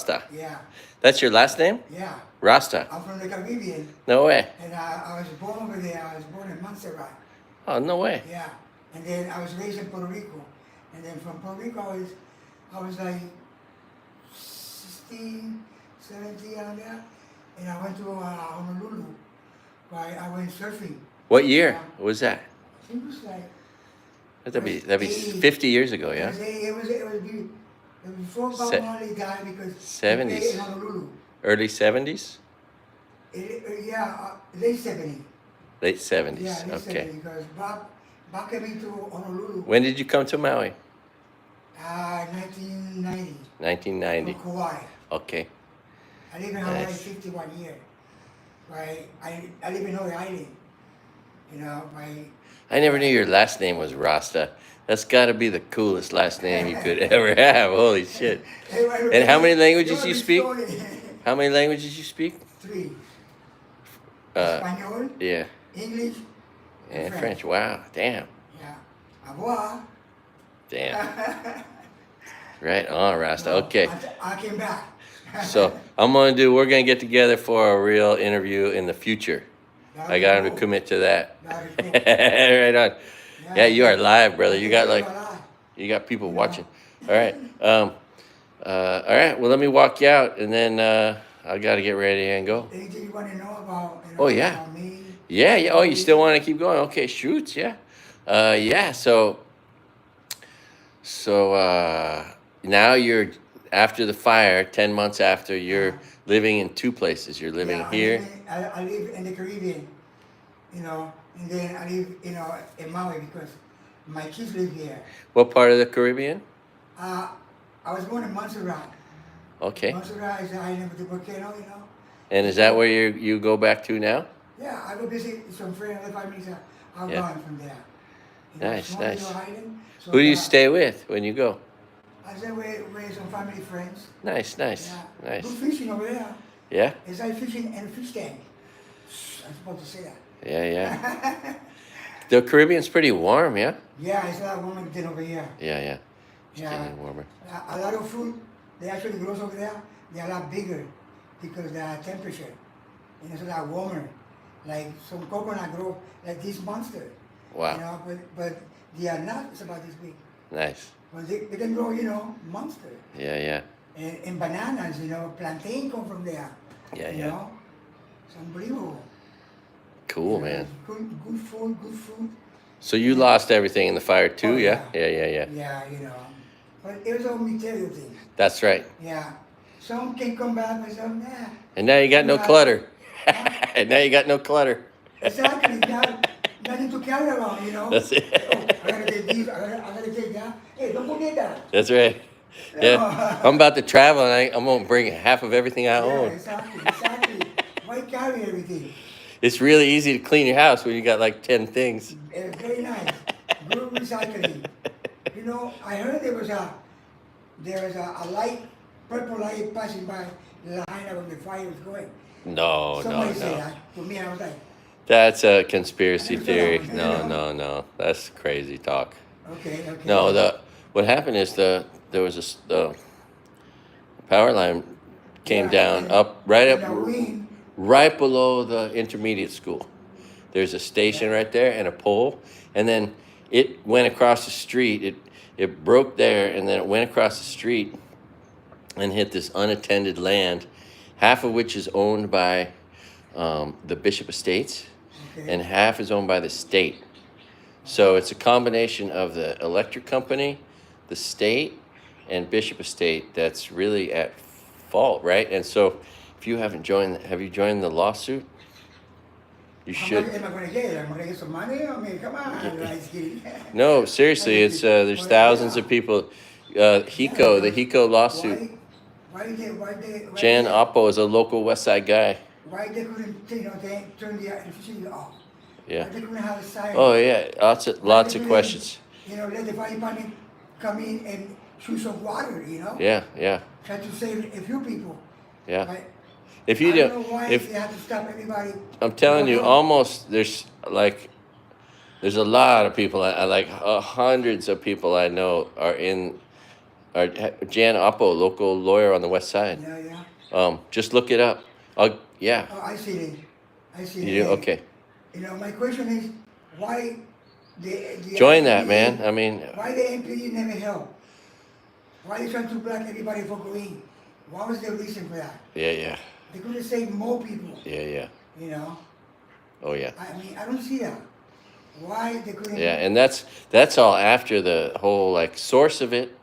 Rasta. Yeah. That's your last name? Yeah. Rasta. I'm from the Caribbean. No way. And I was born over there. I was born in Montserrat. Oh, no way. Yeah. And then I was raised in Puerto Rico. And then from Puerto Rico, I was like 16, 17 around there. And I went to Honolulu. I went surfing. What year was that? It was like... That'd be 50 years ago, yeah? It was before Bob Marley died because... 70s. He played in Honolulu. Early 70s? Yeah, late 70s. Late 70s, Yeah, late okay. 70s, because Bob came into Honolulu. When did you come to Maui? 1990. 1990. From Kauai. Okay. I live in Hawaii Nice. 51 years. Right? I live in Hawaii Island. You know, I never knew your last name was Rasta. That's got to be the coolest last name you could ever have. Holy shit. And how many languages you speak? How many languages you speak? 3. Uh, Espanol, yeah. English, And French. Wow. Damn. Yeah. Au revoir. Damn. Right on, Rasta. Okay. I came back. So we're going to get together for a real interview in the future. I got him to commit to that. Right on. Yeah, you are live, brother. You got people watching. All right. All right. Well, let me walk you out, and then I got to get ready and go. Anything you want to know about? Oh, yeah. About me? Yeah. Oh, you still want to keep going? Okay, shoots. Yeah. Yeah. So now you're after the fire. 10 months after, you're living in 2 places. You're living here. I live in the Caribbean, you know, and then I live, you know, in Maui because my kids live here. What part of the Caribbean? I was born in Montserrat. Okay. Montserrat is the island with the volcano, you know. And is that where you go back to now? Yeah, I go visit some friends. If I meet I'll Yeah. go from there. You know, Nice, small nice. little island. So, Who do you stay with when you go? I stay with some family friends. Nice. Yeah. Nice. Good fishing over there. Yeah? It's like fishing in a fish tank. I'm supposed to say that. Yeah. The Caribbean's pretty warm, yeah? Yeah, it's a lot warmer than over here. Yeah. It's Yeah. getting warmer. A lot of fruit they actually grows over there. They're a lot bigger because the temperature, and it's a lot warmer. Like some coconut grow like this monster. Wow. You know, but they are not. It's about this big. Nice. But they can grow, you know, monster. Yeah. And bananas, you know, plantain come from there. Yeah. You know, it's unbelievable. Cool, man. Good food. So you lost everything in the fire too, Oh, yeah? yeah. Yeah. Yeah, you know. But it was all material thing. That's right. Yeah. Some can come back with some, nah. And now you got no Yeah. clutter. And now you got no clutter. Exactly. Nothing to carry around, you know. That's it. Oh, I gotta take these, I gotta take that. Hey, don't forget that. That's right. Yeah. I'm about to travel and I'm going to bring half of everything I Yeah, own. exactly. Why carry everything? It's really easy to clean your house when you got like 10 things. Very nice. Good recycling. You know, I heard there was a light, purple light passing by the line when the fire was going. No. Somebody said that to me. I was like, That's a conspiracy I theory. don't know. No. That's crazy talk. okay. No, what happened is there was the power line came Yeah, down and- up and the wind. right below the intermediate school. There's a station right there and a pole, and then it went across the street. It broke there, and then it went across the street and hit this unattended land, half of which is owned by the Bishop Estates, Okay. and half is owned by the state. So it's a combination of the electric company, the state, and Bishop Estate that's really at fault, right? And so if you have you joined the lawsuit? You should. How much am I going to get? I'm going to get some money? I mean, come on. I'm just kidding. No, seriously, it's there's thousands of people. The Hiko lawsuit. Why Jan Oppo is a local West Side guy. Why they couldn't, they turn the electricity off? Yeah. Why they couldn't have a siren? Oh yeah, lots of questions. You know, let the fire department come in and shoot some water, you know? Yeah. Try to save a few people. Yeah. But If you I don't know do, why if they have to stop everybody. I'm telling you, No. almost there's a lot of people. I like hundreds of people I know are in Jan Oppo, local lawyer on the west side. Yeah. Just look it up. Yeah. Oh, I see it. I see You it. do? Okay. You know, my question is, why the Join NPD, that, man. I mean, why the NPD never help? Why they trying to block everybody for green? What was the reason for that? yeah. They could have saved more people. Yeah. You know. Oh, yeah. I mean, I don't see that. Why they couldn't? Yeah, and that's all after the whole like source of it.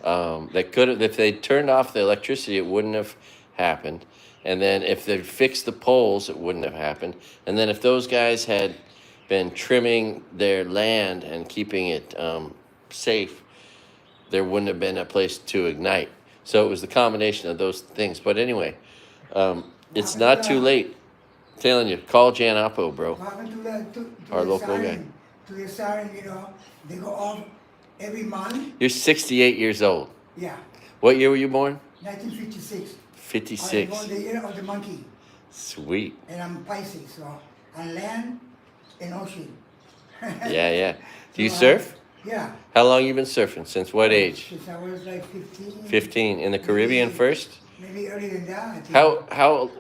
They could have, if they turned off the electricity, it wouldn't have happened. And then if they fixed the poles, it wouldn't have happened. And then if those guys had been trimming their land and keeping it safe, there wouldn't have been a place to ignite. So it was the combination of those things. But anyway, it's not too late. I'm telling you, call Jan Oppo, bro. What happened to to Our the local guy. siren? To the siren, you know, they go off every month. You're 68 years old. Yeah. What year were you born? 1956. 56. I was born the year of the monkey. Sweet. And I'm Pisces, so I land in ocean. Yeah. Do you So, surf? Yeah. How long you been surfing? Since what age? Since I was like 15. 15. In the Caribbean Maybe- first? Maybe earlier than that. I think.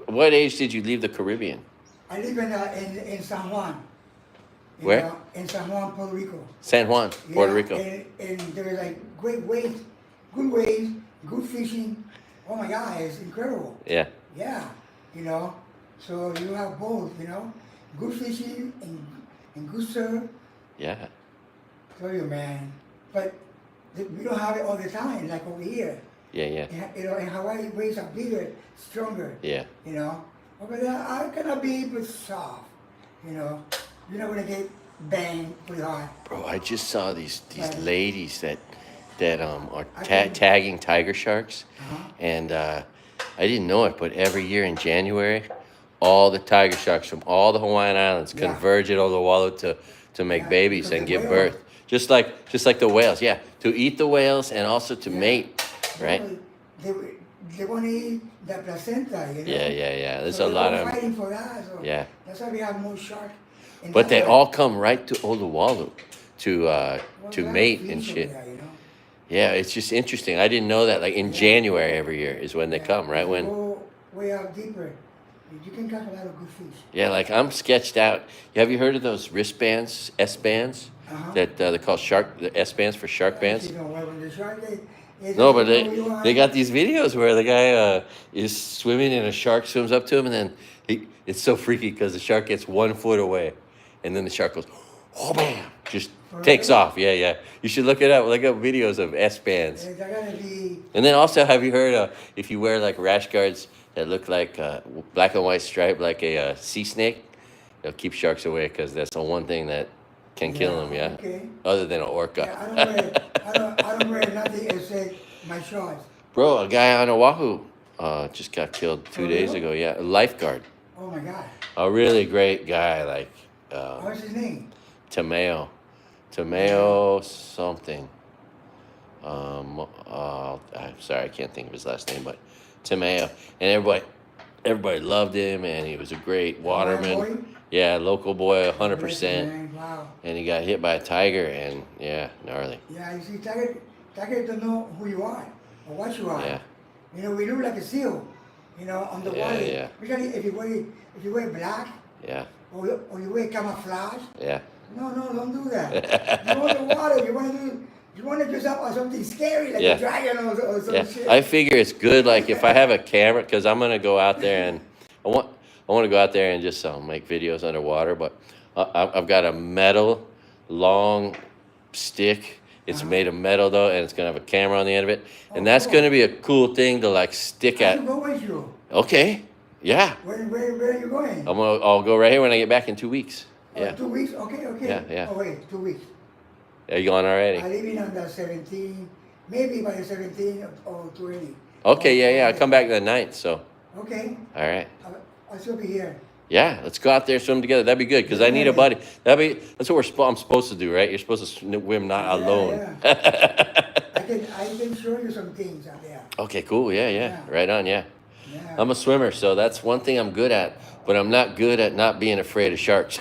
What age did you leave the Caribbean? I live in San Juan. You Where? know, in San Juan, Puerto Rico. San Juan, Puerto Yeah, Rico. And there was like great waves, good fishing. Oh my God, it's incredible. Yeah. Yeah, you know. So you have both, you know, good fishing and good surf. Yeah. Tell you, man. But we don't have it all the time, like over here. Yeah. You know, in Hawaii, waves are bigger, stronger. Yeah. You know. Over there, I cannot be but soft. You know, you're not gonna get banged pretty hard. Bro, I just saw these Right. ladies that are I think- tagging tiger sharks, Uh-huh. and I didn't know it, but every year in January, all the tiger sharks from all the Hawaiian Islands Yeah. converge at Oahu to make Yeah, babies because and the give whale- birth, just like the whales. Yeah, to eat the whales and also to mate, right? They want to eat the placenta, you know. Yeah. There's So a they're lot all of them. fighting for that. So Yeah. That's why we have more shark. in But that they area. all come right to Oahu to Well, to we have mate fish and over shit. there, you know. Yeah, it's just interesting. I didn't know that. Like in January every year is when they Yeah, come, right? if you When go way out deeper, you can catch a lot of good fish. yeah, like I'm sketched out. Have you heard of those wristbands, S bands? Uh-huh. That they call shark, the S bands for shark bands. You know, when the shark, they No, but just know you are. they got these videos where the guy is swimming and a shark swims up to him, and then it's so freaky because the shark gets 1 foot away, and then the shark goes, oh bam, just takes real? off. Yeah. You should look it up. Look up videos of S bands. They're gonna be. And then also, have you heard if you wear like rash guards that look like black and white stripe, like a sea snake, it'll keep sharks away because that's the one thing that can kill them. Yeah. Okay. Other than an orca. Yeah, I don't wear nothing except my shorts. Bro, a guy on Oahu just got killed 2 For days real? ago. Yeah, a lifeguard. Oh my God. A really great guy, like What's his name? Tameo something. I'm sorry, I can't think of his last name, but Tameo. And everybody loved him, and he was a great waterman. Boy? Yeah, local boy, 100%. Man, wow. And he got hit by a tiger, and yeah, gnarly. Yeah, you see, Tiger don't know who you are or what you are. Yeah. You know, we look like a seal. You know, on the Yeah, water. yeah. Especially if you wear black Yeah, or you wear camouflage. yeah. No, don't do that. You want the water. You want to dress up as something scary like Yeah. a dragon or some Yeah, shit. I figure it's good. Like if I have a camera, because I'm gonna go out there and I want to go out there and just make videos underwater. But I've got a metal long stick. It's made of metal though, and it's gonna have a camera on the end of it, and that's cool. gonna be a cool thing to like stick I at. should go with you. Okay, yeah. Where are you going? I'll go right here when I get back in 2 weeks. Yeah. 2 weeks? Okay. Yeah. Oh, wait, 2 weeks. Are you going already? I leave in on the 17th, maybe by the 17th or 20. Okay, yeah. I come back the 9th, so Okay, all right. I'll still be here. Yeah, let's go out there swim together. That'd be good because I need a buddy. That's what I'm supposed to do, right? You're supposed to swim not alone. I can show you some things out there. Okay, cool. Yeah. Right on. Yeah. Yeah. I'm a swimmer, so that's one thing I'm good at. But I'm not good at not being afraid of sharks.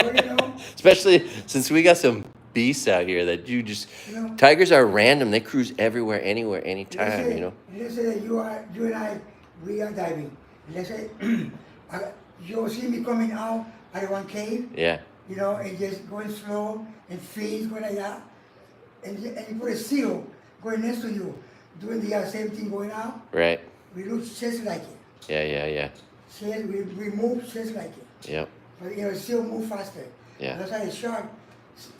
Well, you know, Especially since we got some beasts out here that you just. You know, Tigers are random. They cruise everywhere, anywhere, let's anytime. say, You know. let's say that you and I, we are diving. Let's say you'll see me coming out of one cave, Yeah. you know, and just going slow and fins going like that, and you put a seal going next to you, doing the same thing going out. Right. We look just like it. Yeah. We move just like it. Yep. But you know, seal move faster. Yeah. That's why the shark,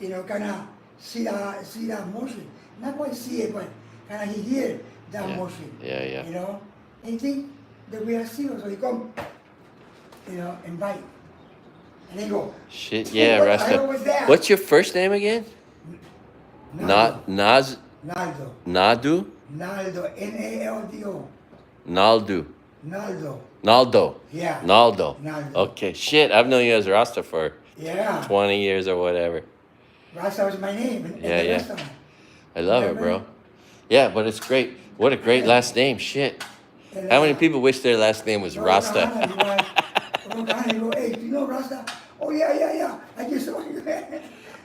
you know, kind of see that motion. Not quite see it, but kind of hear that Yeah. motion. Yeah. You know, and think that we are seals, so you come, you know, and bite, and they go. Shit. Yeah, what the Rasta. hell was that? What's your first name again? Naldo. Naz. Naldo. Nadu. Naldo. Naldo. Naldu. Naldo. Naldo. Yeah. Naldo. Naldo. Okay. Shit. I've known you as Rasta for Yeah. 20 years or whatever. Rasta was my name. And Yeah, the yeah. restaurant. I love it, Remember? bro. Yeah, but it's great. What a great last name. Shit. And, How many people wish their last name was Rasta? You go, hey, do you know Rasta? Oh, yeah. I just saw you.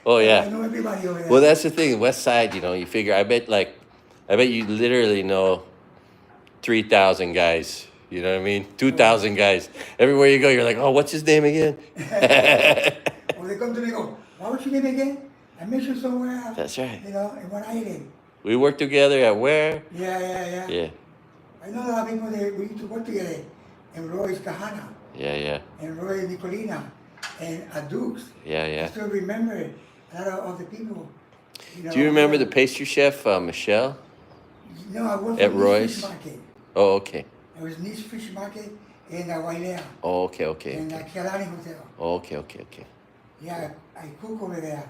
Oh, I yeah. know everybody over there. Well, that's the thing. West Side, you know, you figure, I bet you literally know 3,000 guys. You know what I mean? 2,000 guys. Everywhere you go, you're like, oh, what's his name again? Or they come to me and go, what was your name again? I met you somewhere. That's right. You know, in one island. We worked together at where? Yeah. Yeah. I know a lot of people that we used to work together. And Roy's Kahana. Yeah. And Roy Nicolina. And Dukes. I Yeah. still remember a lot of the people. You Do you remember know, the pastry chef, Michelle? No, I worked at for Roy's? Fish Market. Oh, okay. It was Niche Fish Market in Wailea. Oh, okay. In the Kialani Hotel. Oh, okay. Yeah, I cook over there.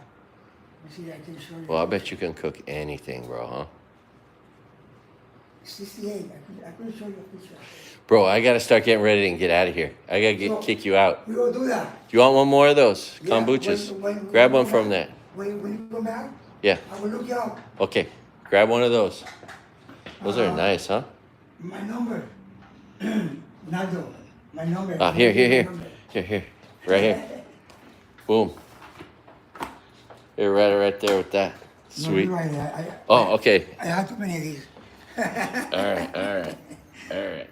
Let me see, I can show you. Well, I bet you can cook anything, bro, huh? 68. I could show you a picture. Bro, I gotta start getting ready and get out of here. I gotta So, kick you out. We will do that. Do you want one more of those Yeah, kombuchas? when Grab you one come from back- that. When you come back, Yeah. I will look you up. Okay. Grab one of those. Those are nice, huh? My number. Naldo. My number. Ah, here. My number. Here. Right here. Boom. You're right there with that. No, Sweet. you're right. Oh, okay. I have too many of these. All right.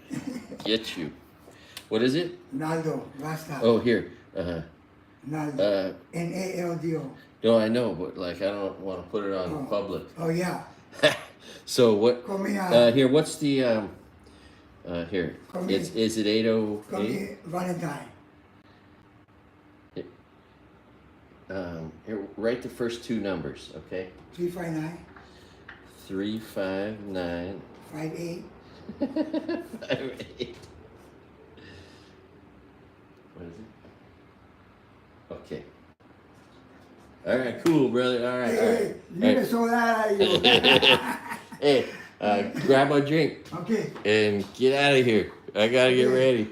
Get you. What is it? Naldo. Rasta. Oh, here. Naldo. Naldo. No, I know, but like I don't want to put it on public. Oh, yeah. So what? Call me, Here, what's the here? Call me- Is it Call 808? me Valentine. Here, write the first two numbers, okay? 359 359 58 58. What is it? Okay. All right, cool, brother. All right. Hey, you never saw that. Hey, grab a drink Okay. and get out of here. I gotta get ready.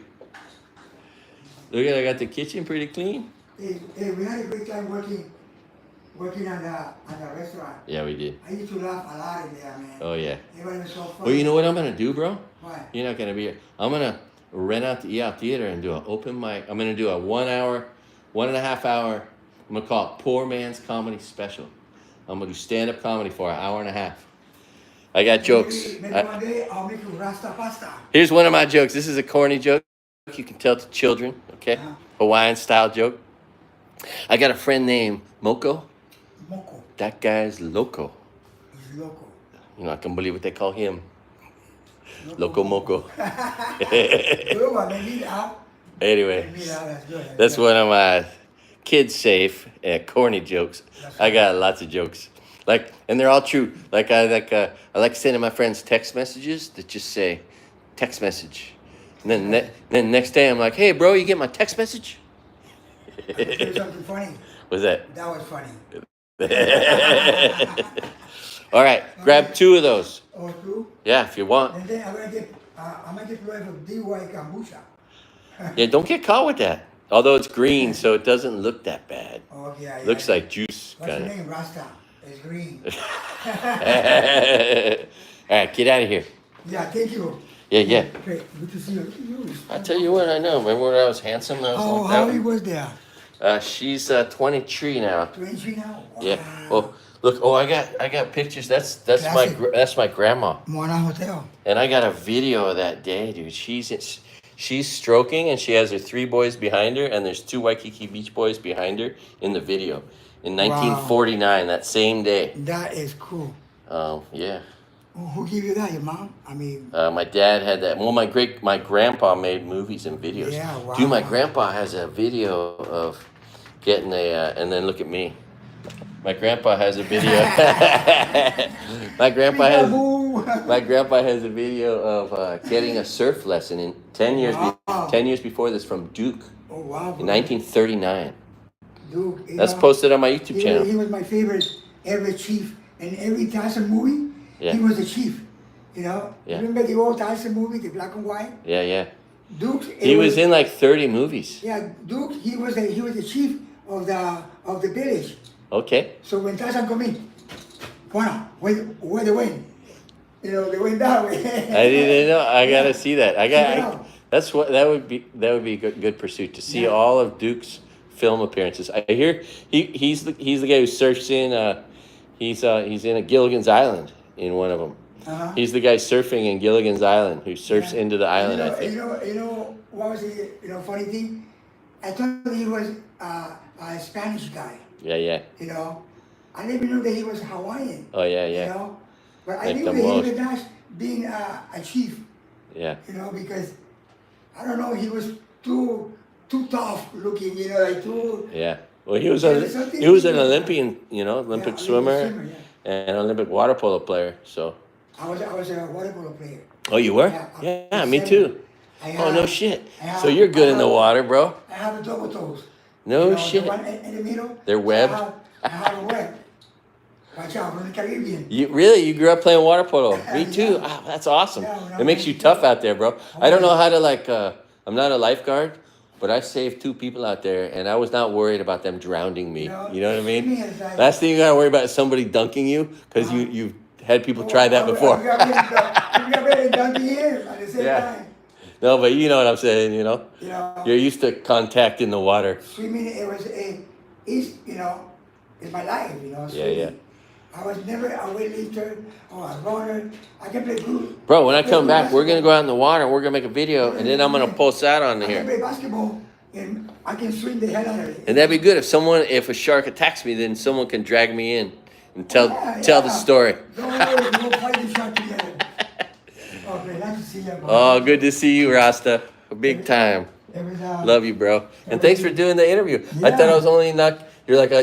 Look at, I got the kitchen pretty clean. Hey, we had a great time working at the restaurant. Yeah, we did. I used to laugh a lot in there, man. Oh yeah. Everybody was so funny. Well, you know what I'm gonna do, bro? What? You're not gonna be here. I'm gonna rent out the theater and do an open mic. I'm gonna do a 1 hour, 1.5 hour. I'm gonna call it Poor Man's Comedy Special. I'm gonna do stand-up comedy for an hour and a half. I got jokes. Maybe one day I'll make you Rasta pasta. Here's one of my jokes. This is a corny joke. You can tell to children, okay? Hawaiian style joke. I got a friend named Moko. Moco. That guy's loco. He's loco. You know, I can believe what they call him. Loco Moko. Good one, maybe that. Anyway, Maybe that's good. that's one of my kids safe corny jokes. I got lots of jokes. And they're all true. I like sending my friends text messages that just say text message. And then next day I'm like, hey bro, you get my text message? I'll tell you something funny. What's that? That was funny. All right, grab 2 of those. Or two. Yeah, if you want. And then I'm gonna get provided for DY kombucha. Yeah, don't get caught with that. Although it's green, so it doesn't look that bad. Oh yeah. Looks like juice, What's kind your of. name? Rasta. It's green. All right, get out of here. Yeah, thank you. Yeah. Great. Good to see you. I tell you what, I know. Remember when I was handsome? I was like How that? he was there? She's 23 now. 23 now? Wow. Yeah. Oh, look. Oh, I got pictures. That's my grandma. Moana Hotel. And I got a video of that day, dude. She's stroking, and she has her 3 boys behind her, and there's 2 Waikiki Beach boys behind her in the video. In 1949, that same day. That is cool. Yeah. Who gave you that? Your mom? I mean. My dad had that. Well, my grandpa made movies and videos. Yeah, wow. Dude, my grandpa has a video of getting and then look at me. My grandpa has a video. my grandpa has a video of getting a surf lesson in 10 years. 10 years before this from Duke. Oh wow. In 1939. Duke. That's posted on my YouTube channel. He was my favorite ever chief. In every Tyson movie, he was the chief. You know? Yeah. Remember the old Tyson movie, the black and white? Yeah, yeah. Duke. He was in like 30 movies. Yeah, Duke. He was the chief of the village. Okay. So when Tyson come in, where the wind? You know, the wind that way. I didn't know. I gotta see that. That would be a good pursuit to see all of Duke's film appearances. I hear he's the guy who surfs in. He's in a Gilligan's Island in one of them. He's the guy surfing in Gilligan's Island who surfs into the island. I think. You know what was the funny thing? I thought he was a Spanish guy. Yeah, yeah. You know, I didn't even know that he was Hawaiian. Oh yeah, yeah. You know, but I Like knew that he was not being a chief. Yeah. You know, because I don't know, he was too tough looking. You know, like too. Yeah. Well, he was an Olympian, Olympic swimmer, and Olympic water polo player. So. I was a water polo player. Oh, you were? Yeah, me too. Oh, no shit. So you're good in the water, bro. I have a double toes. No shit. The one in the middle. They're webbed. I have a web. Watch out, from the Caribbean. You grew up playing water polo. Me too. Oh, that's awesome. It makes you tough out there, bro. I don't know how to I'm not a lifeguard, but I saved 2 people out there, and I was not worried about them drowning me. You know what I mean? Last thing you gotta worry about is somebody dunking you, because you've had people try that before. You got ready to dunk in at the same time. No, but you know what I'm saying, You're used to contact in the water. Swimming, it's my life, Swimming. Yeah. I was never a weightlifter or a runner. I can play good. Bro, when I come back, we're going to go out in the water and we're going to make a video, and then I'm going to post that on here. I can play basketball, and I can swim the hell out of it. And that'd be good. If a shark attacks me, then someone can drag me in and tell the story. Don't worry, we'll fight the shark together. Okay, nice to see you, bro. Oh, good to see you, Rasta. Big time. Love you, bro. And thanks for doing the interview. I thought I was only you're like, I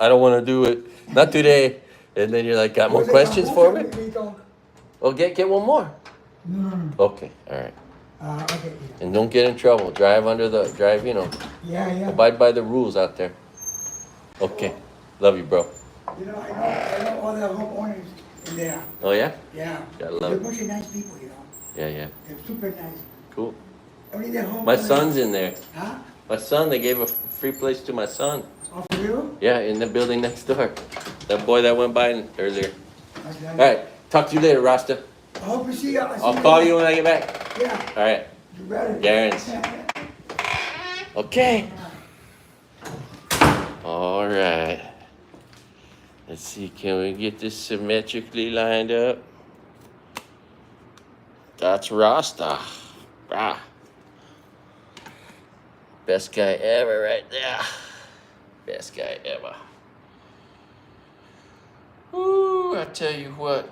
don't want to do it. Not today. And then you're like, got more questions for me? Well, get one more. No. Okay, all right. Okay. And don't get in trouble. Drive, Yeah. Abide by the rules out there. Okay. Love you, bro. I know all the homeowners in there. Oh, yeah? Yeah. Gotta love They're it. a bunch of nice people, Yeah. They're super nice. Cool. Only their homeowners. My son's in there. Huh? My son, they gave a free place to my son. Oh, for real? Yeah, in the building next door. That boy that went by earlier. Okay. All right. Talk to you later, Rasta. I hope you see you. I'll call you when I get back. Yeah. All right. You better. Garants. Okay. All right. Let's see. Can we get this symmetrically lined up? That's Rasta. Ah. Best guy ever right there. Best guy ever. Ooh, I tell you what.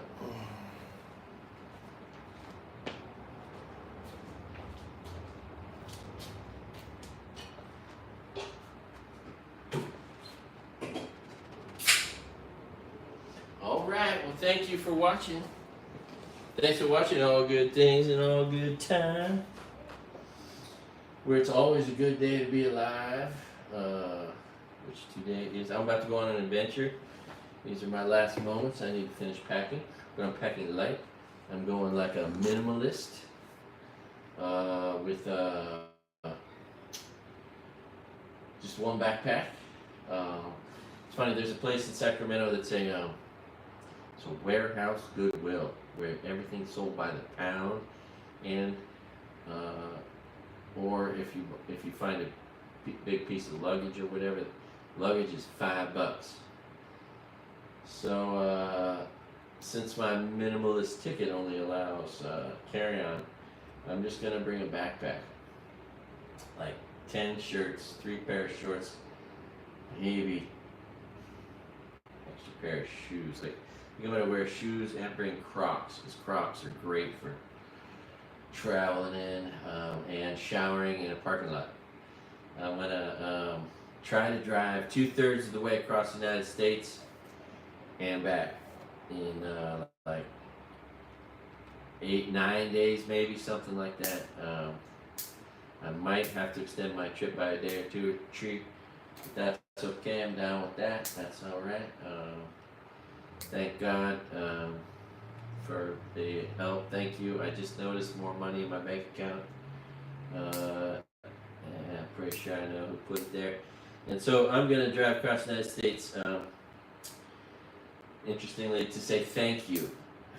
All right, well, thank you for watching. Thanks for watching All Good Things and All Good Time, where it's always a good day to be alive, which today is. I'm about to go on an adventure. These are my last moments. I need to finish packing, but I'm packing light. I'm going like a minimalist with just one backpack. It's funny, there's a place in Sacramento that's a warehouse Goodwill, where everything's sold by the pound, and or if you find big piece of luggage or whatever. Luggage is $5. So since my minimalist ticket only allows carry-on, I'm just gonna bring a backpack, like 10 shirts, 3 pair of shorts, maybe extra pair of shoes. Like I'm gonna wear shoes and bring Crocs, because Crocs are great for traveling in and showering in a parking lot. I'm gonna try to drive 2/3 of the way across the United States and back in like 8-9 days, maybe something like that. I might have to extend my trip by a day or 2 or 3. If that's okay, I'm down with that. That's all right. Thank God for the help. Thank you. I just noticed more money in my bank account. And I'm pretty sure I know who put it there. And so I'm going to drive across the United States, interestingly, to say thank you.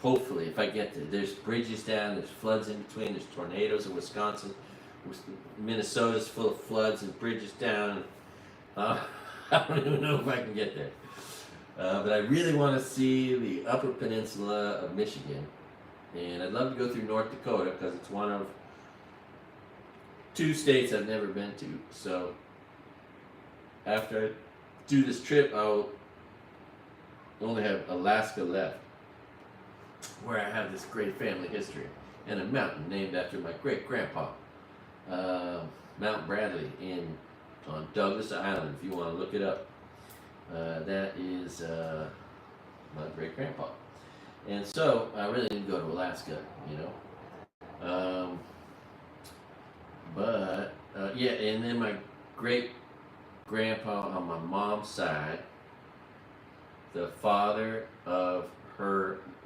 Hopefully, if I get there. There's bridges down, there's floods in between, there's tornadoes in Wisconsin. Minnesota's full of floods and bridges down. I don't even know if I can get there. But I really want to see the Upper Peninsula of Michigan. And I'd love to go through North Dakota because it's one of 2 states I've never been to. So after I do this trip, I'll only have Alaska left, where I have this great family history and a mountain named after my great-grandpa, Mount Bradley on Douglas Island, if you want to look it up. That is my great-grandpa. And so I really didn't go to Alaska, you know. Yeah, and then my great-grandpa on my mom's side, the father of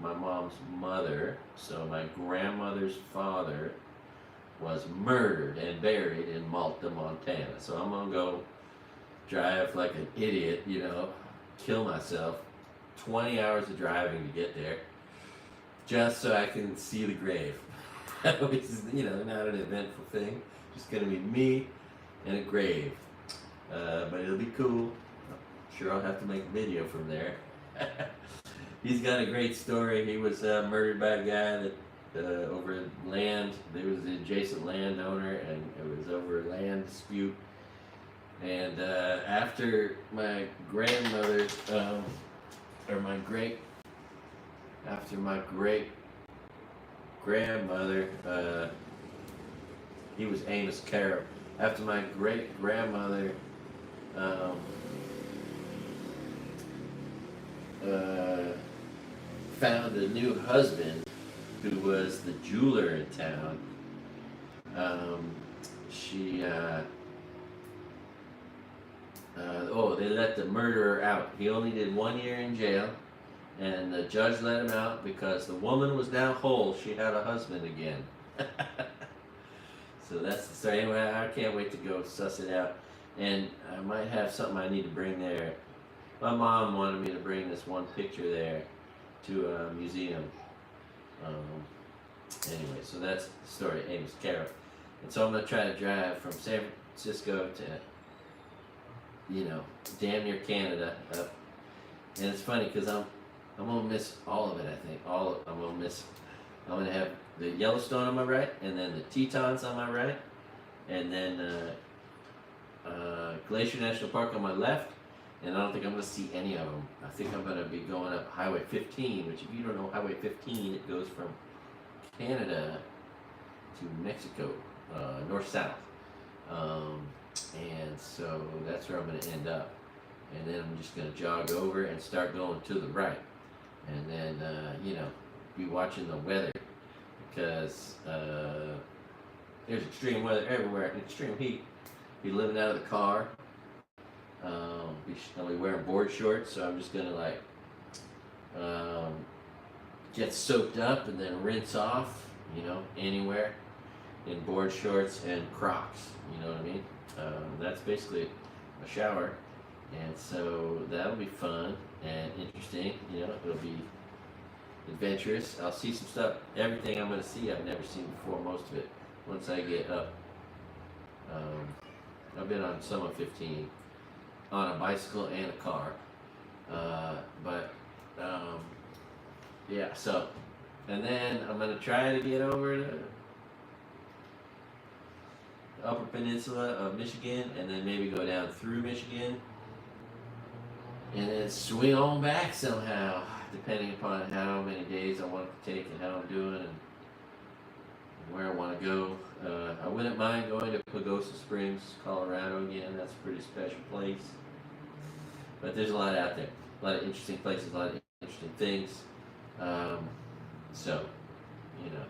my mom's mother, so my grandmother's father, was murdered and buried in Malta, Montana. So I'm gonna go drive like an idiot, you know, kill myself, 20 hours of driving to get there, just so I can see the grave, which is, you know, not an eventful thing. Just gonna be me and a grave, but it'll be cool. I'm sure I'll have to make a video from there. He's got a great story. He was murdered by a guy that over land. There was the adjacent landowner, and it was over a land dispute. And after my grandmother, after my great grandmother, he was Amos Carroll. After my great grandmother found a new husband who was the jeweler in town, they let the murderer out. He only did 1 year in jail, and the judge let him out because the woman was now whole. She had a husband again. So that's the story. Anyway, I can't wait to go suss it out. And I might have something I need to bring there. My mom wanted me to bring this one picture there to a museum. Anyway, so that's the story, Amos Carroll. And so I'm going to try to drive from San Francisco to, you know, damn near Canada up. And it's funny because I'm going to miss all of it, I think. I'm going to have the Yellowstone on my right, and then the Tetons on my right, and then Glacier National Park on my left. And I don't think I'm going to see any of them. I think I'm going to be going up Highway 15, which, if you don't know Highway 15, it goes from Canada to Mexico, north-south. And so that's where I'm going to end up. And then I'm just going to jog over and start going to the right. And then, you know, be watching the weather, because there's extreme weather everywhere, extreme heat. Be living out of the car. I'll be wearing board shorts, so I'm just gonna like get soaked up and then rinse off, you know, anywhere in board shorts and Crocs, you know what I mean? That's basically a shower, and so that'll be fun and interesting, you know, it'll be adventurous. I'll see some stuff, everything I'm gonna see I've never seen before, most of it, once I get up. I've been on some of 15 on a bicycle and a car. Yeah, so, and then I'm going to try to get over to the Upper Peninsula of Michigan, and then maybe go down through Michigan, and then swing on back somehow, depending upon how many days I want to take and how I'm doing and where I want to go. I wouldn't mind going to Pagosa Springs, Colorado again. That's a pretty special place. But there's a lot out there. A lot of interesting places, a lot of interesting things. So, you know,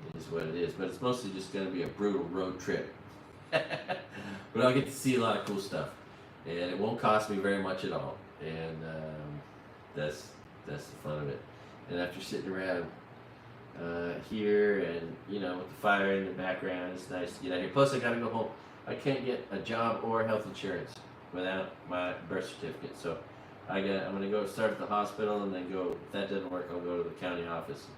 it is what it is. But it's mostly just going to be a brutal road trip. But I'll get to see a lot of cool stuff. And it won't cost me very much at all. And that's the fun of it. And after sitting around here and, you know, with the fire in the background, it's nice to get out here. Plus, I got to go home. I can't get a job or health insurance without my birth certificate. So I'm going to go start at the hospital and then go, if that doesn't work, I'll go to the county office and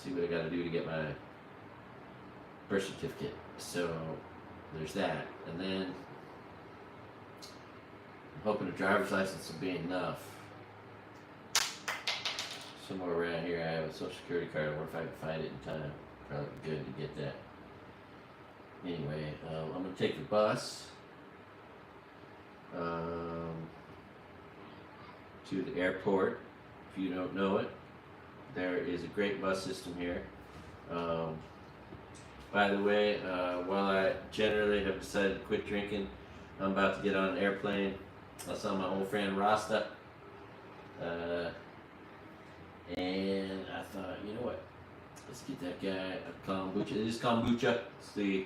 see what I got to do to get my birth certificate. So there's that. And then I'm hoping a driver's license will be enough. Somewhere around here I have a social security card. I wonder if I can find it in time. Probably be good to get that. Anyway, I'm going to take the bus to the airport. If you don't know it, there is a great bus system here. By the way, while I generally have decided to quit drinking, I'm about to get on an airplane. I saw my old friend Rasta, and I thought, you know what, let's get that guy a kombucha. It is kombucha. It's the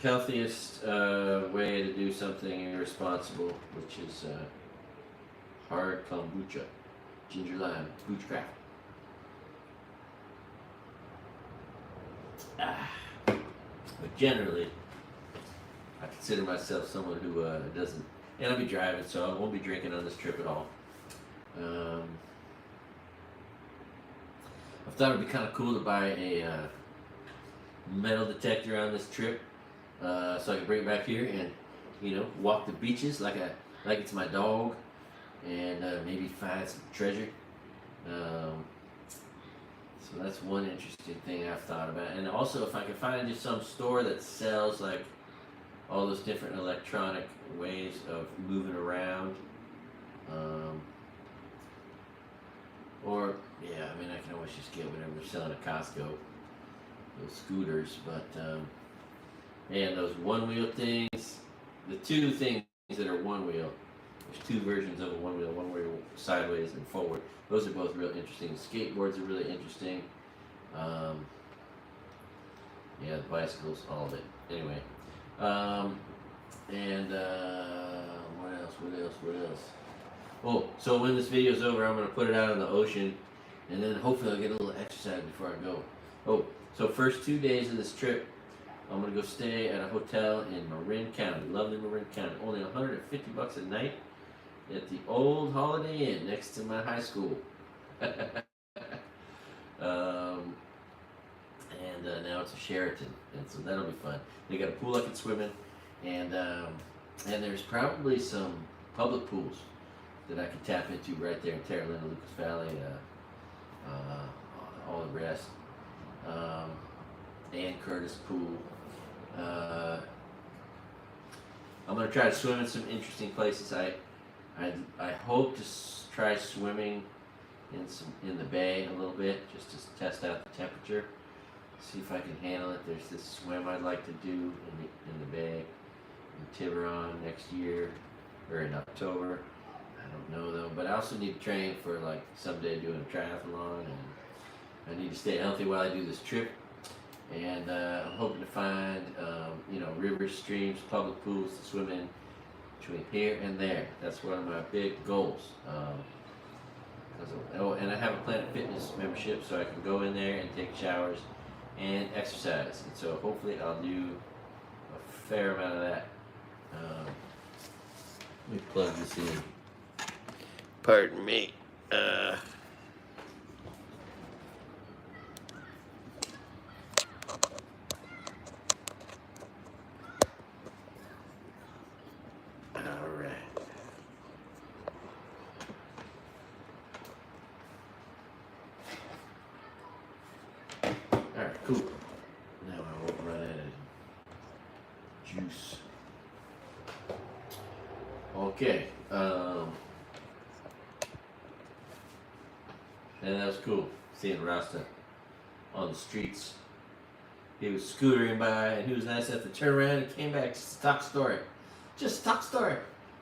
healthiest way to do something irresponsible, which is hard kombucha, ginger lime, boochcraft. But generally, I consider myself someone who doesn't, and I'll be driving, so I won't be drinking on this trip at all. I thought it'd be kind of cool to buy a metal detector on this trip, so I can bring it back here and, you know, walk the beaches like it's my dog, and maybe find some treasure. So that's one interesting thing I've thought about. And also, if I can find just some store that sells like all those different electronic ways of moving around, or yeah, I mean, I can always just get whatever they're selling at Costco, those scooters. But and those one-wheel things, the two things that are one-wheel, there's two versions of a one-wheel sideways and forward. Those are both real interesting. Skateboards are really interesting. Yeah, the bicycles, all of it. Anyway, and what else? Oh, so when this video is over, I'm going to put it out in the ocean, and then hopefully I'll get a little exercise before I go. Oh, so first 2 days of this trip, I'm going to go stay at a hotel in Marin County, lovely Marin County. Only $150 a night at the old Holiday Inn next to my high school. And now it's a Sheraton, and so that'll be fun. They got a pool I can swim in, and there's probably some public pools that I can tap into right there in Terralina, Lucas Valley, all the rest. Ann Curtis Pool. I'm gonna try to swim in some interesting places. I hope to try swimming in the bay a little bit, just to test out the temperature, see if I can handle it. There's this swim I'd like to do in the bay in Tiburon next year, or in October. I don't know though, but I also need to train for like someday doing a triathlon, and I need to stay healthy while I do this trip. And I'm hoping to find, you know, rivers, streams, public pools to swim in between here and there. That's one of my big goals. And I have a Planet Fitness membership, so I can go in there and take showers and exercise. And so hopefully I'll do a fair amount of that. Let me plug this in. Pardon me. juice. Okay. And that was cool, seeing Rasta on the streets. He was scootering by, and he was nice enough to turn around and came back, just talk story. Just talk story.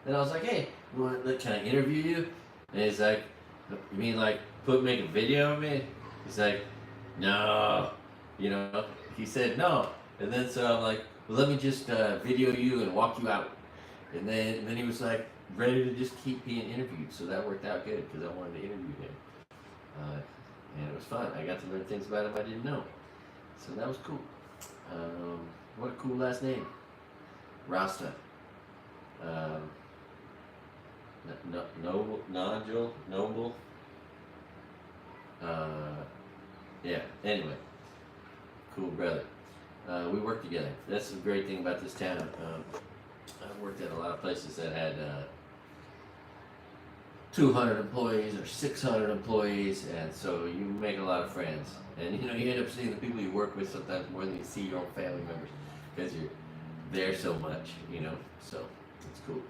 And I was like, hey, can I interview you? And he's like, you mean like make a video of me? He's like, no. You know, he said no. And then so I'm like, well, let me just video you and walk you out. And then he was like, ready to just keep being interviewed. So that worked out good because I wanted to interview him. And it was fun. I got to learn things about him I didn't know. So that was cool. What a cool last name. Rasta. Noble. Yeah, anyway. Cool brother. We worked together. That's the great thing about this town. I've worked at a lot of places that had 200 employees or 600 employees, and so you make a lot of friends. And you know, you end up seeing the people you work with sometimes more than you see your own family members because you're there so much, you know. So it's cool.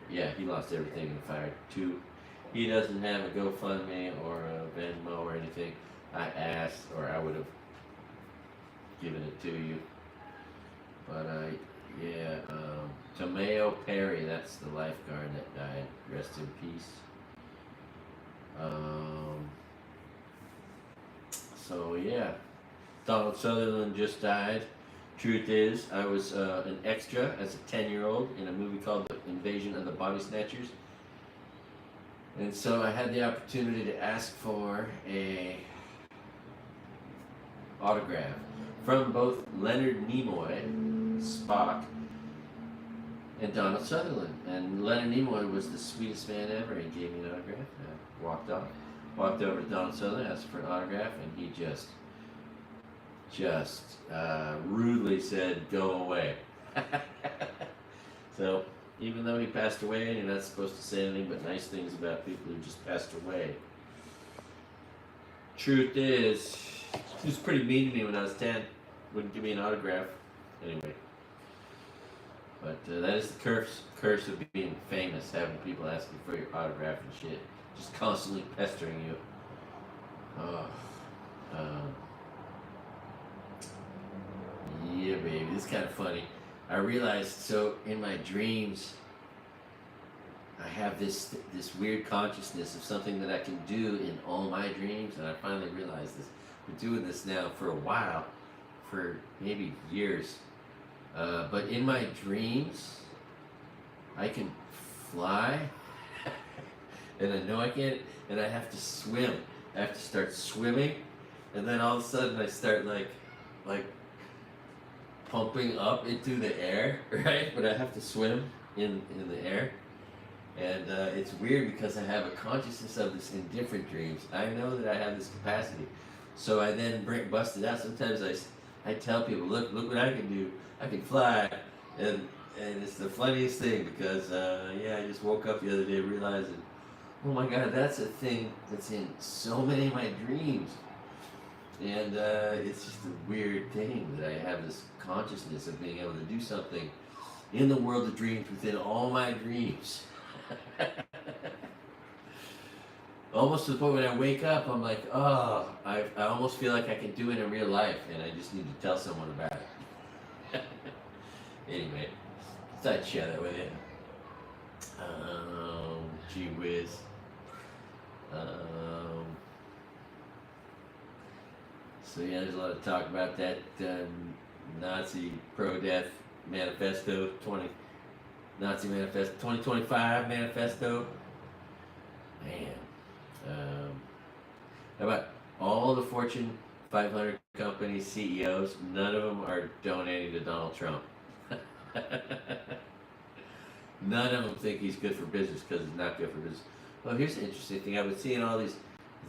Yeah, he lost everything and fired too. He doesn't have a GoFundMe or a Venmo or anything. I asked, or I would have given it to you. But yeah, Tomeo Perry, that's the lifeguard that died. Rest in peace. So yeah, Donald Sutherland just died. Truth is, I was an extra as a 10-year-old in a movie called The Invasion of the Body Snatchers. And so I had the opportunity to ask for a autograph from both Leonard Nimoy, Spock, and Donald Sutherland. And Leonard Nimoy was the sweetest man ever. He gave me an autograph. I walked off. Walked over to Donald Sutherland, asked for an autograph, and he just rudely said, "Go away." So, even though he passed away, and you're not supposed to say anything but nice things about people who just passed away. Truth is, he was pretty mean to me when I was 10. Wouldn't give me an autograph. Anyway. But that is the curse of being famous, having people asking for your autograph and shit. Just constantly pestering you. Yeah, baby, this is kind of funny. I realized, so in my dreams, I have this weird consciousness of something that I can do in all my dreams, and I finally realized this. I've been doing this now for a while, for maybe years. But in my dreams, I can fly, and I know I can't, and I have to swim. I have to start swimming, and then all of a sudden I start like pumping up into the air, right? But I have to swim in the air. And it's weird because I have a consciousness of this in different dreams. I know that I have this capacity. So I then bust it out. Sometimes I tell people, look what I can do. I can fly. And it's the funniest thing because, I just woke up the other day realizing, oh my God, that's a thing that's in so many of my dreams. And it's just a weird thing that I have this consciousness of being able to do something in the world of dreams within all my dreams. Almost to the point when I wake up, I'm like, oh, I almost feel like I can do it in real life, and I just need to tell someone about it. Anyway, thought I'd share that with you. Gee whiz. So yeah, there's a lot of talk about that Nazi pro-death manifesto, Nazi manifesto, 2025 manifesto. Man, how about all the Fortune 500 company CEOs? None of them are donating to Donald Trump. None of them think he's good for business because he's not good for business. Well, here's the interesting thing. I've been seeing all these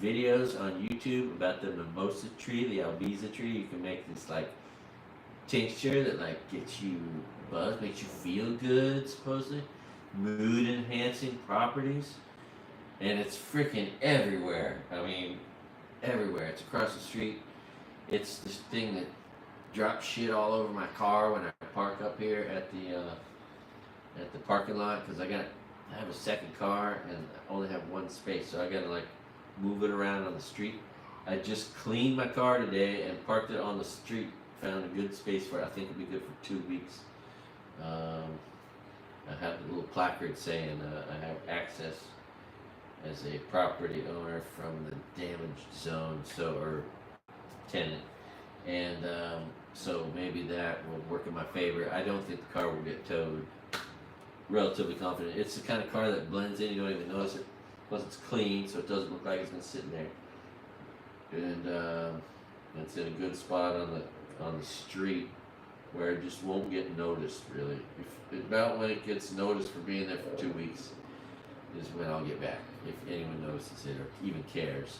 videos on YouTube about the mimosa tree, the albiza tree. You can make this like tincture that like gets you buzzed, makes you feel good, supposedly. Mood enhancing properties. And it's freaking everywhere. I mean, everywhere. It's across the street. It's this thing that drop shit all over my car when I park up here at the parking lot, because I have a second car and I only have one space, so I gotta like move it around on the street. I just cleaned my car today and parked it on the street. Found a good space for it. I think it'll be good for 2 weeks. I have a little placard saying I have access as a property owner from the damaged zone, or tenant, and so maybe that will work in my favor. I don't think the car will get towed. Relatively confident. It's the kind of car that blends in, you don't even notice it. Plus it's clean, so it doesn't look like it's been sitting there. And it's in a good spot on the street where it just won't get noticed, really. About when it gets noticed for being there for 2 weeks is when I'll get back, if anyone notices it or even cares.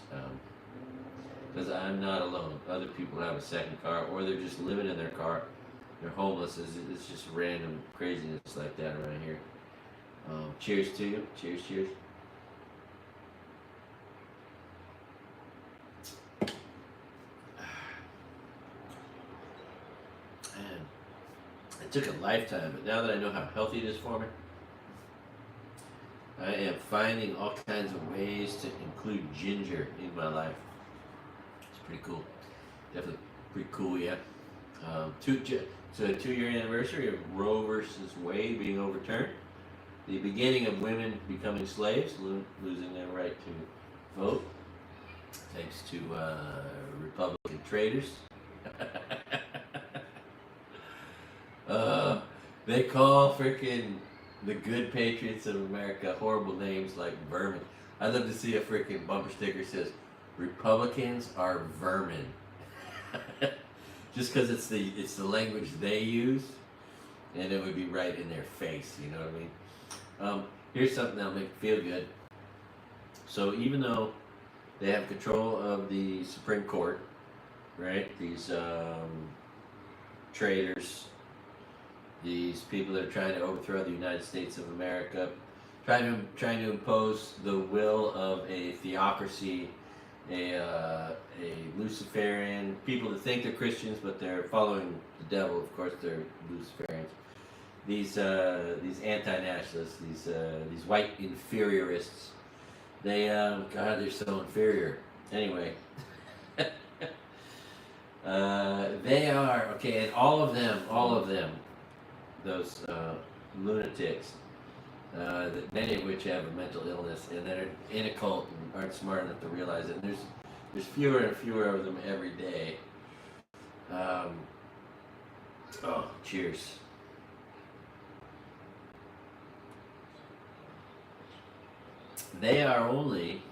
Because I'm not alone. Other people have a second car, or they're just living in their car. They're homeless. It's just random craziness like that around here. Cheers to you. Cheers, cheers. Man, it took a lifetime, but now that I know how healthy it is for me, I am finding all kinds of ways to include ginger in my life. It's pretty cool. Definitely pretty cool, yeah. So a 2-year anniversary of Roe versus Wade being overturned. The beginning of women becoming slaves, losing their right to vote, thanks to Republican traitors. They call freaking the good patriots of America horrible names like vermin. I'd love to see a freaking bumper sticker that says, Republicans are vermin. Just because it's the language they use, and it would be right in their face, you know what I mean? Here's something that'll make you feel good. So even though they have control of the Supreme Court, right? These traitors, these people that are trying to overthrow the United States of America, trying to impose the will of a theocracy, a Luciferian, people that think they're Christians but they're following the devil. Of course, they're Luciferians. These anti-nationalists, these white inferiorists. They God, they're so inferior. Anyway, they are okay, and all of them, those lunatics. Many of which have a mental illness and that are in a cult and aren't smart enough to realize it. And there's fewer and fewer of them every day. Cheers. They are only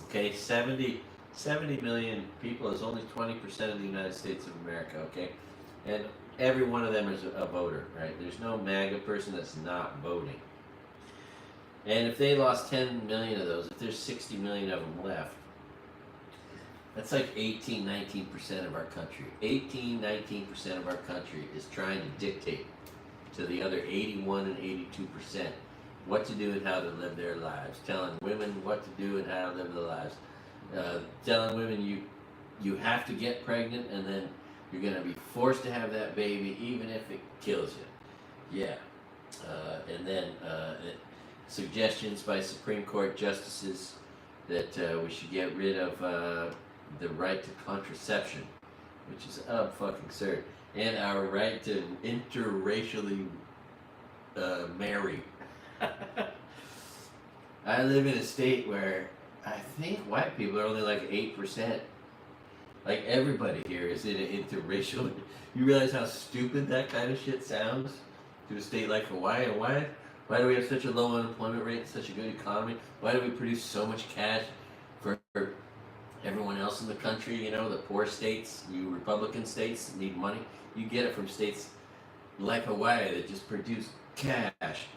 70 million people is only 20% of the United States of America. Okay, and every one of them is a voter, right? There's no MAGA person that's not voting. And if they lost 10 million of those, if there's 60 million of them left, that's like 18-19% of our country. 18-19% of our country is trying to dictate to the other 81 and 82% what to do and how to live their lives. Telling women what to do and how to live their lives. Telling women you have to get pregnant and then you're going to be forced to have that baby even if it kills you. Yeah. And then suggestions by Supreme Court justices that we should get rid of the right to contraception, which is fucking absurd, and our right to interracially marry. I live in a state where I think white people are only like 8%. Like everybody here is in an interracial. You realize how stupid that kind of shit sounds to a state like Hawaii? And why do we have such a low unemployment rate, such a good economy? Why do we produce so much cash for everyone else in the country? You know, the poor states, you Republican states need money. You get it from states like Hawaii that just produce cash.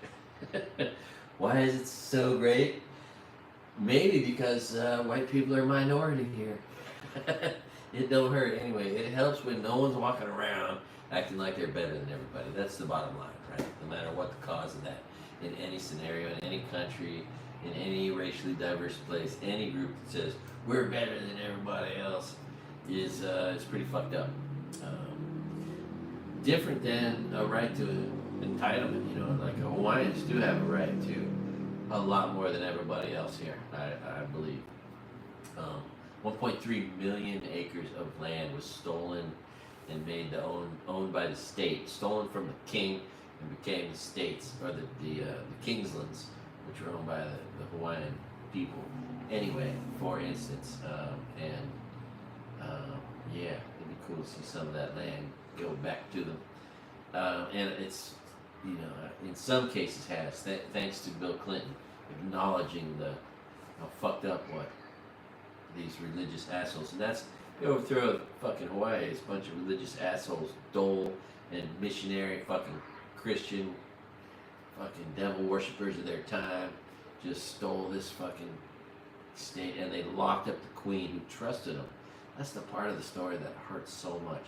Why is it so great? Maybe because white people are a minority here. It don't hurt anyway. It helps when no one's walking around acting like they're better than everybody. That's the bottom line, right? No matter what the cause of that, in any scenario, in any country, in any racially diverse place, any group that says we're better than everybody else is pretty fucked up. Different than a right to entitlement, you know, like Hawaiians do have a right to a lot more than everybody else here, I believe. 1.3 million acres of land was stolen and made owned by the state, stolen from the king and became the states, or the Kingslands, which were owned by the Hawaiian people. Anyway, for instance, yeah, it'd be cool to see some of that land go back to them. And it's, you know, in some cases has, thanks to Bill Clinton acknowledging how fucked up what these religious assholes, and that's the overthrow of fucking Hawaii is a bunch of religious assholes, dole and missionary fucking Christian fucking devil worshippers of their time, just stole this fucking state, and they locked up the queen who trusted them. That's the part of the story that hurts so much.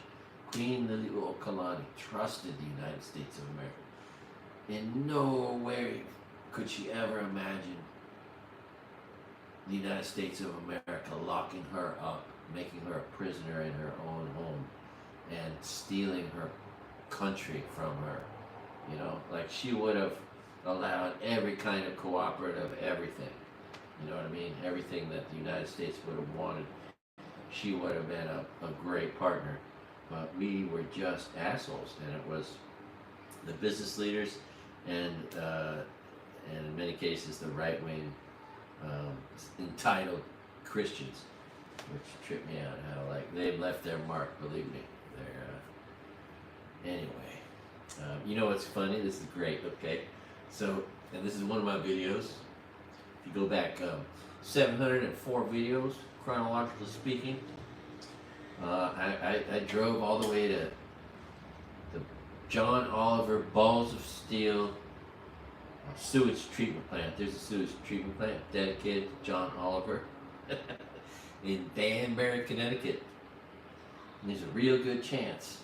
Queen Liliuokalani trusted the United States of America. In no way could she ever imagine the United States of America locking her up, making her a prisoner in her own home, and stealing her country from her. You know, like she would have allowed every kind of cooperative everything. You know what I mean? Everything that the United States would have wanted. She would have been a great partner. But we were just assholes, and it was the business leaders and in many cases the right-wing entitled Christians, which tripped me out. How like they've left their mark, believe me. They're anyway. You know what's funny? This is great. Okay, so and this is one of my videos. If you go back 704 videos, chronologically speaking. I drove all the way to the John Oliver Balls of Steel sewage treatment plant. There's a sewage treatment plant dedicated to John Oliver in Danbury, Connecticut. And there's a real good chance,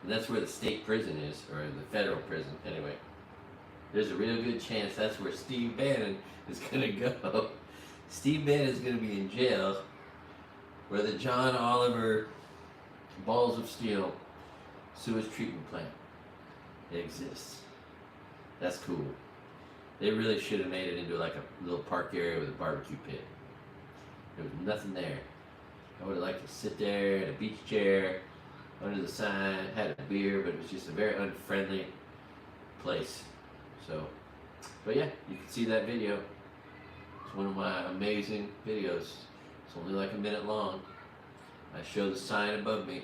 and that's where the state prison is, or the federal prison, anyway. There's a real good chance that's where Steve Bannon is going to go. Steve Bannon is going to be in jail where the John Oliver Balls of Steel sewage treatment plant exists. That's cool. They really should have made it into like a little park area with a barbecue pit. There was nothing there. I would have liked to sit there in a beach chair under the sign, had a beer, but it was just a very unfriendly place. So, but yeah, you can see that video. It's one of my amazing videos. It's only like a minute long. I show the sign above me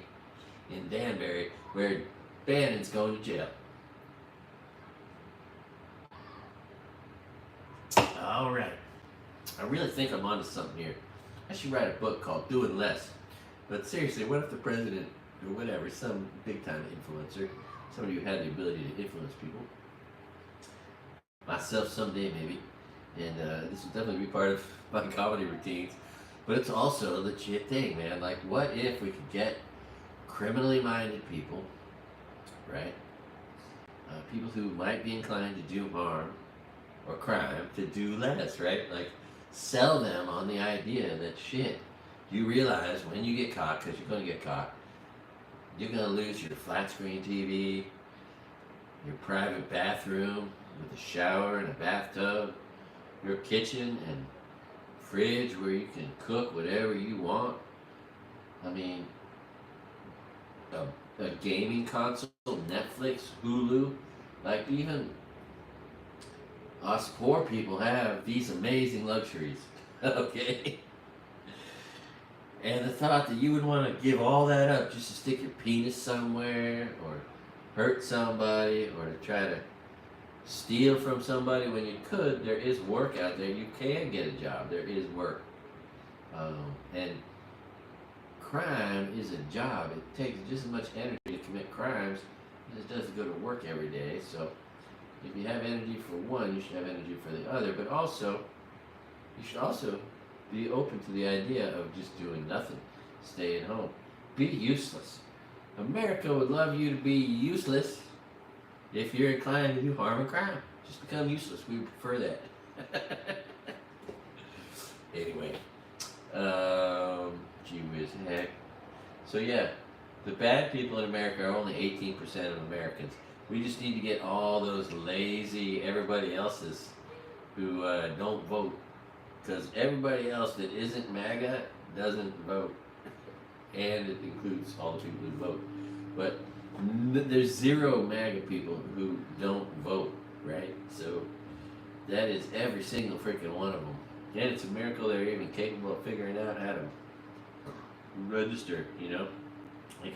in Danbury where Bannon's going to jail. All right. I really think I'm onto something here. I should write a book called Doing Less. But seriously, what if the president, or whatever, some big time influencer, somebody who had the ability to influence people, myself someday maybe, and this will definitely be part of my comedy routines, but it's also a legit thing, man. Like, what if we could get criminally minded people, right? People who might be inclined to do harm or crime to do less, right? Like, sell them on the idea that shit, you realize when you get caught, because you're going to get caught, you're going to lose your flat screen TV, your private bathroom with a shower and a bathtub, your kitchen and fridge where you can cook whatever you want. I mean, a gaming console, Netflix, Hulu, like even us poor people have these amazing luxuries, okay? And the thought that you would want to give all that up just to stick your penis somewhere or hurt somebody or to try to steal from somebody when you could, there is work out there. You can get a job. There is work. And crime is a job. It takes just as much energy to commit crimes as it does to go to work every day. So if you have energy for one, you should have energy for the other. But also, you should also be open to the idea of just doing nothing, staying home. Be useless. America would love you to be useless if you're inclined to do harm and crime. Just become useless. We would prefer that. Anyway, gee whiz heck. So yeah, The bad people in America are only 18% of Americans. We just need to get all those lazy everybody else's who don't vote. Because everybody else that isn't MAGA doesn't vote. And it includes all the people who vote. But there's zero MAGA people who don't vote, right? So that is every single freaking one of them. And it's a miracle they're even capable of figuring out how to register, you know? Like,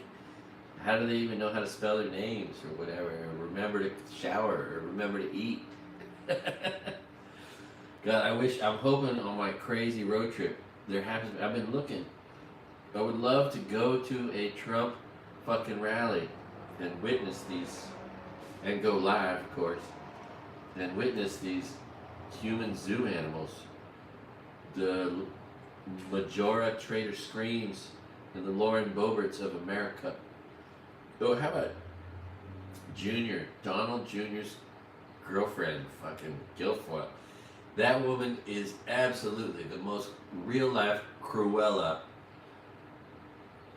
how do they even know how to spell their names or whatever, or remember to shower, or remember to eat? God, I'm hoping on my crazy road trip, I've been looking. I would love to go to a Trump fucking rally and witness these, and go live, of course, and witness these human zoo animals. The Majora Trader Screams and the Lauren Boberts of America. Oh, how about Donald Jr.'s girlfriend, fucking Guilfoyle. That woman is absolutely the most real life Cruella.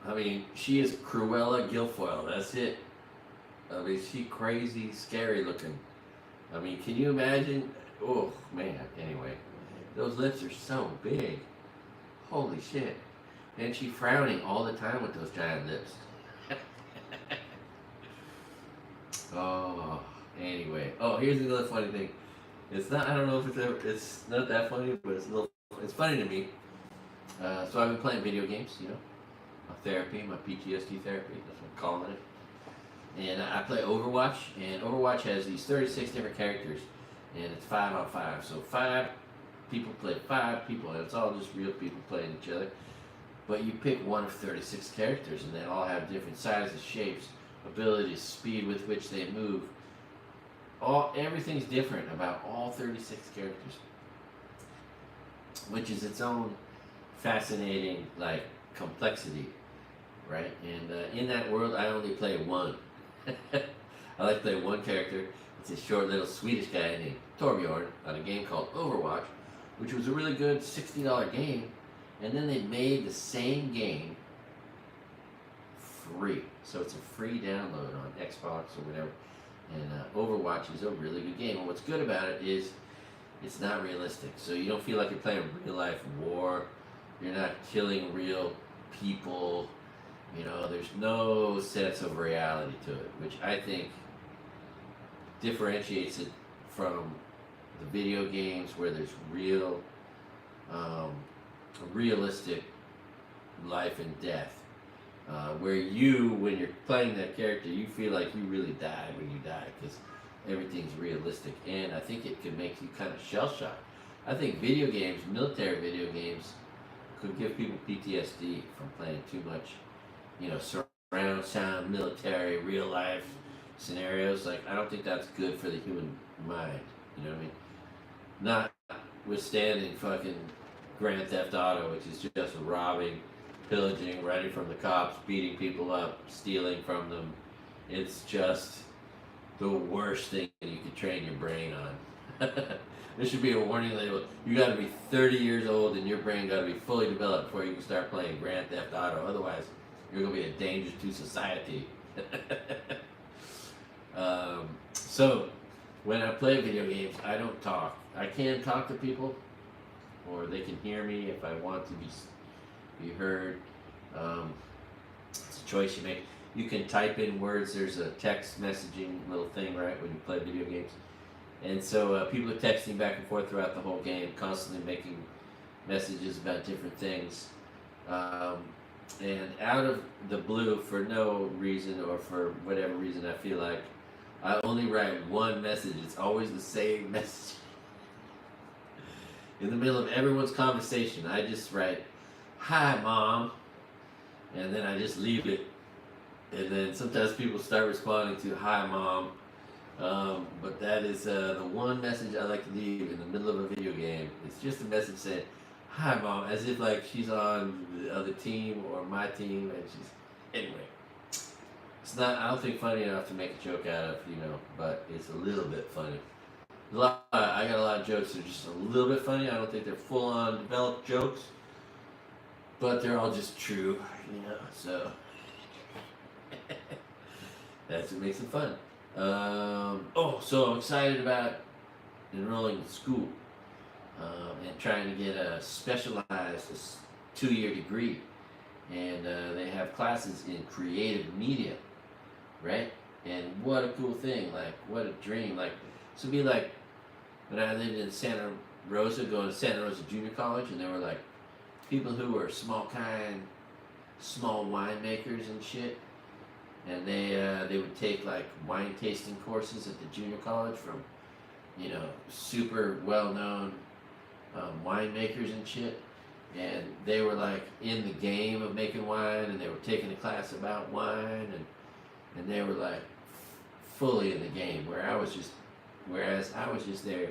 I mean, she is Cruella Guilfoyle, that's it. I mean, she crazy, scary looking. I mean, can you imagine? Oh, man, anyway. Those lips are so big. Holy shit. And she frowning all the time with those giant lips. Oh, anyway. Oh, here's another funny thing. I don't know if it's not that funny, but it's funny to me. So I've been playing video games, you know. My therapy, my PTSD therapy, that's what I'm calling it. And I play Overwatch, and Overwatch has these 36 different characters, and it's 5-on-5. So 5 people play 5 people, and it's all just real people playing each other. But you pick one of 36 characters, and they all have different sizes, shapes, abilities, speed with which they move. Everything's different about all 36 characters, which is its own fascinating complexity, right? And in that world, I only play one. I like to play one character. It's a short little Swedish guy named Torbjorn on a game called Overwatch, which was a really good $60 game. And then they made the same game free. So it's a free download on Xbox or whatever. And Overwatch is a really good game. And what's good about it is it's not realistic. So you don't feel like you're playing real life war. You're not killing real people. You know, there's no sense of reality to it, which I think differentiates it from the video games where there's realistic life and death. Where when you're playing that character, you feel like you really died when you die because everything's realistic. And I think it can make you kind of shell-shocked. I think video games, military video games, could give people PTSD from playing too much, you know, surround sound, military, real life scenarios. Like, I don't think that's good for the human mind. You know what I mean? Not withstanding fucking Grand Theft Auto, which is just robbing, pillaging, running from the cops, beating people up, stealing from them. It's just the worst thing you could train your brain on. There should be a warning label. You got to be 30 years old and your brain got to be fully developed before you can start playing Grand Theft Auto. Otherwise, you're going to be a danger to society. So, when I play video games, I don't talk. I can talk to people, or they can hear me if I want to be heard. It's a choice you make. You can type in words. There's a text messaging little thing, right, when you play video games. And so people are texting back and forth throughout the whole game, constantly making messages about different things. And out of the blue, for no reason or for whatever reason I feel like, I only write one message. It's always the same message. In the middle of everyone's conversation, I just write, "Hi, Mom," and then I just leave it. And then sometimes people start responding to "Hi, Mom," but that is the one message I like to leave in the middle of a video game. It's just a message saying, "Hi, Mom," as if like she's on the other team or my team, and anyway. It's not, I don't think, funny enough to make a joke out of, you know, but it's a little bit funny. I got a lot of jokes that are just a little bit funny. I don't think they're full-on developed jokes, but they're all just true, you know, so. That's what makes it fun. So I'm excited about enrolling in school and trying to get a specialized 2-year degree. And they have classes in creative media, right? And what a cool thing, like, what a dream. Like, this would be like when I lived in Santa Rosa, going to Santa Rosa Junior College, and there were like people who were small winemakers and shit. And they would take like wine tasting courses at the junior college from, super well-known winemakers and shit. And they were like in the game of making wine, and they were taking a class about wine, and they were like fully in the game. Whereas I was just there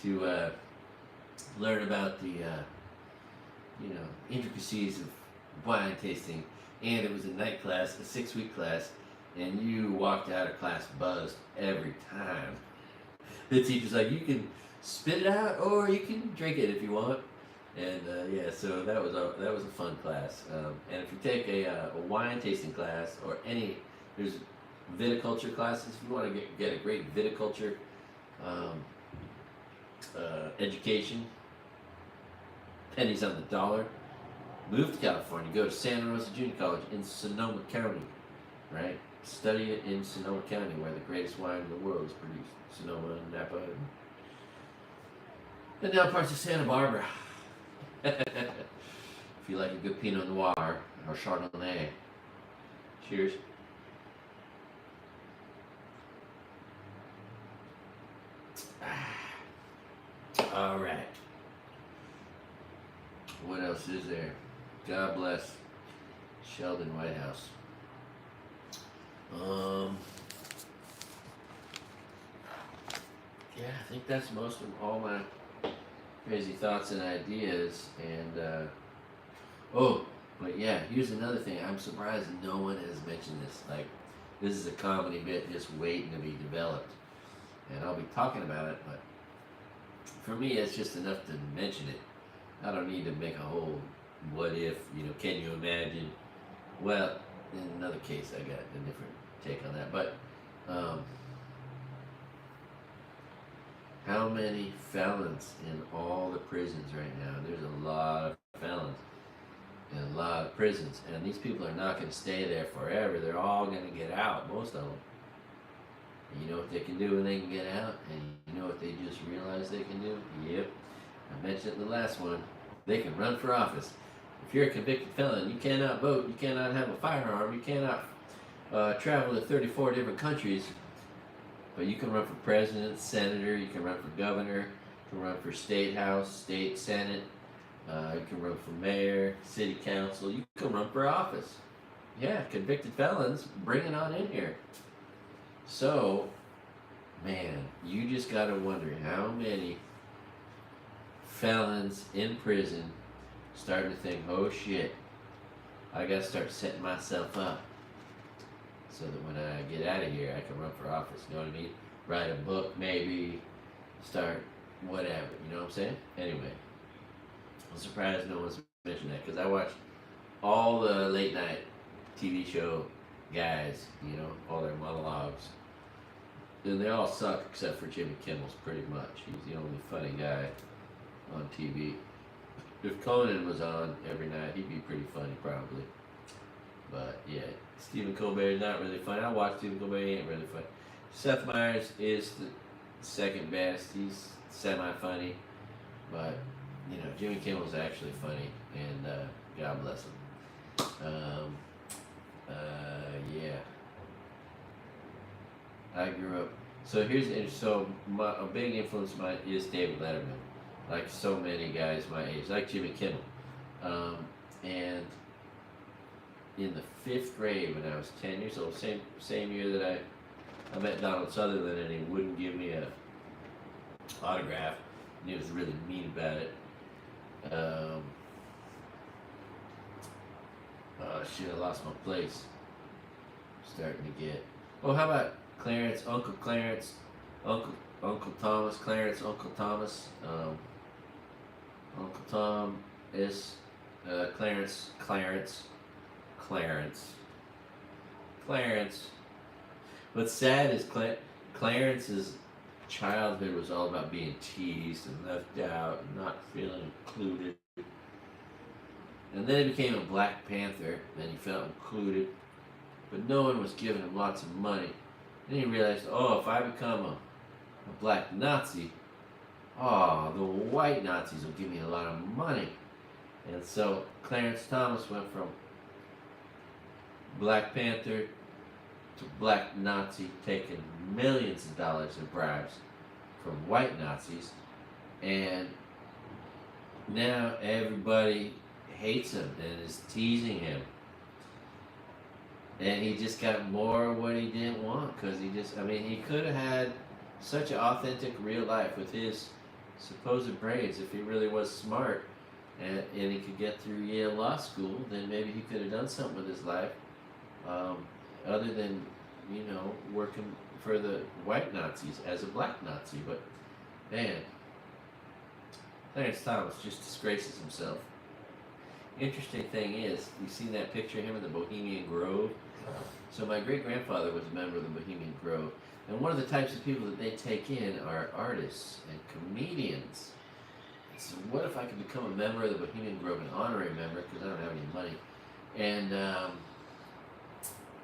to learn about the intricacies of wine tasting. And it was a night class, a 6-week class, and you walked out of class buzzed every time. The teacher's like, you can spit it out or you can drink it if you want. And so that was a fun class. And if you take a wine tasting class or there's viticulture classes. If you want to get a great viticulture education, pennies on the dollar, move to California. Go to Santa Rosa Junior College in Sonoma County, right? Study it in Sonoma County, where the greatest wine in the world is produced. Sonoma and Napa and now parts of Santa Barbara. If you like a good Pinot Noir or Chardonnay. Cheers. All right. What else is there? God bless Sheldon Whitehouse. Yeah, I think that's most of all my crazy thoughts and ideas. And but yeah, here's another thing. I'm surprised no one has mentioned this. Like, this is a comedy bit just waiting to be developed, and I'll be talking about it. But for me, it's just enough to mention it. I don't need to make a whole what if, can you imagine? Well, in another case, I got a different take on that. But how many felons in all the prisons right now? There's a lot of felons in a lot of prisons, and these people are not going to stay there forever. They're all going to get out, most of them. And you know what they can do when they can get out? And you know what they just realized they can do? Yep. I mentioned it in the last one. They can run for office. If you're a convicted felon, you cannot vote, you cannot have a firearm, you cannot travel to 34 different countries, but you can run for president, senator, you can run for governor, you can run for state house, state senate, you can run for mayor, city council, you can run for office. Yeah, convicted felons, bring it on in here. So, man, you just gotta wonder how many felons in prison starting to think, oh shit, I gotta start setting myself up so that when I get out of here, I can run for office. You know what I mean? Write a book, maybe, start whatever. You know what I'm saying? Anyway, I'm surprised no one's mentioned that, because I watch all the late night TV show guys, all their monologues. And they all suck except for Jimmy Kimmel's, pretty much. He's the only funny guy on TV. If Conan was on every night, he'd be pretty funny, probably. But yeah, Stephen Colbert is not really funny. I watch Stephen Colbert, he ain't really funny. Seth Meyers is the second best. He's semi-funny. But, Jimmy Kimmel's actually funny, and God bless him. Yeah. I grew up. So a big influence of mine is David Letterman. Like so many guys my age, like Jimmy Kimmel. And in the 5th grade, when I was 10 years old, same year that I met Donald Sutherland, and he wouldn't give me a autograph, and he was really mean about it. Shit, I lost my place. Starting to get. Oh, how about Clarence, Uncle Clarence, Uncle Thomas, Clarence, Uncle Thomas. Uncle Tom is Clarence Clarence. What's sad is Clarence's childhood was all about being teased and left out and not feeling included. And then he became a Black Panther, and he felt included, but no one was giving him lots of money. Then he realized, oh, if I become a black Nazi, oh, the white Nazis will give me a lot of money. And so Clarence Thomas went from Black Panther to Black Nazi, taking millions of dollars in bribes from white Nazis, and now everybody hates him and is teasing him. And he just got more of what he didn't want, because he could have had such an authentic real life with his supposed brains. If he really was smart and he could get through Yale Law School, then maybe he could have done something with his life, other than, working for the white Nazis as a black Nazi. But man, Clarence Thomas just disgraces himself. Interesting thing is, you've seen that picture of him in the Bohemian Grove? So my great-grandfather was a member of the Bohemian Grove, and one of the types of people that they take in are artists and comedians. So what if I could become a member of the Bohemian Grove, an honorary member, because I don't have any money, and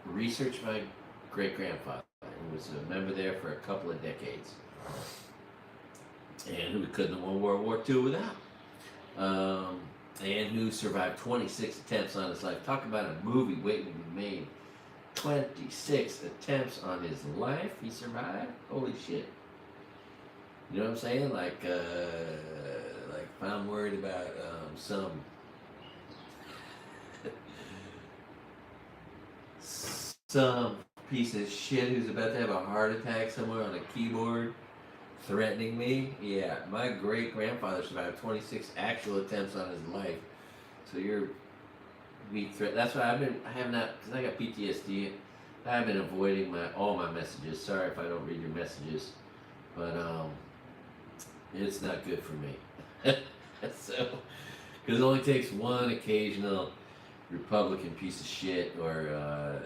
research my great-grandfather, who was a member there for a couple of decades, and who couldn't have won World War II without. And who survived 26 attempts on his life. Talk about a movie waiting to be made. 26 attempts on his life he survived? Holy shit. You know what I'm saying? Like if I'm worried about some piece of shit who's about to have a heart attack somewhere on a keyboard threatening me, yeah, my great-grandfather survived 26 actual attempts on his life. So you're weak threat. That's why because I got PTSD, I've been avoiding all my messages. Sorry if I don't read your messages, but it's not good for me. So, because it only takes one occasional Republican piece of shit or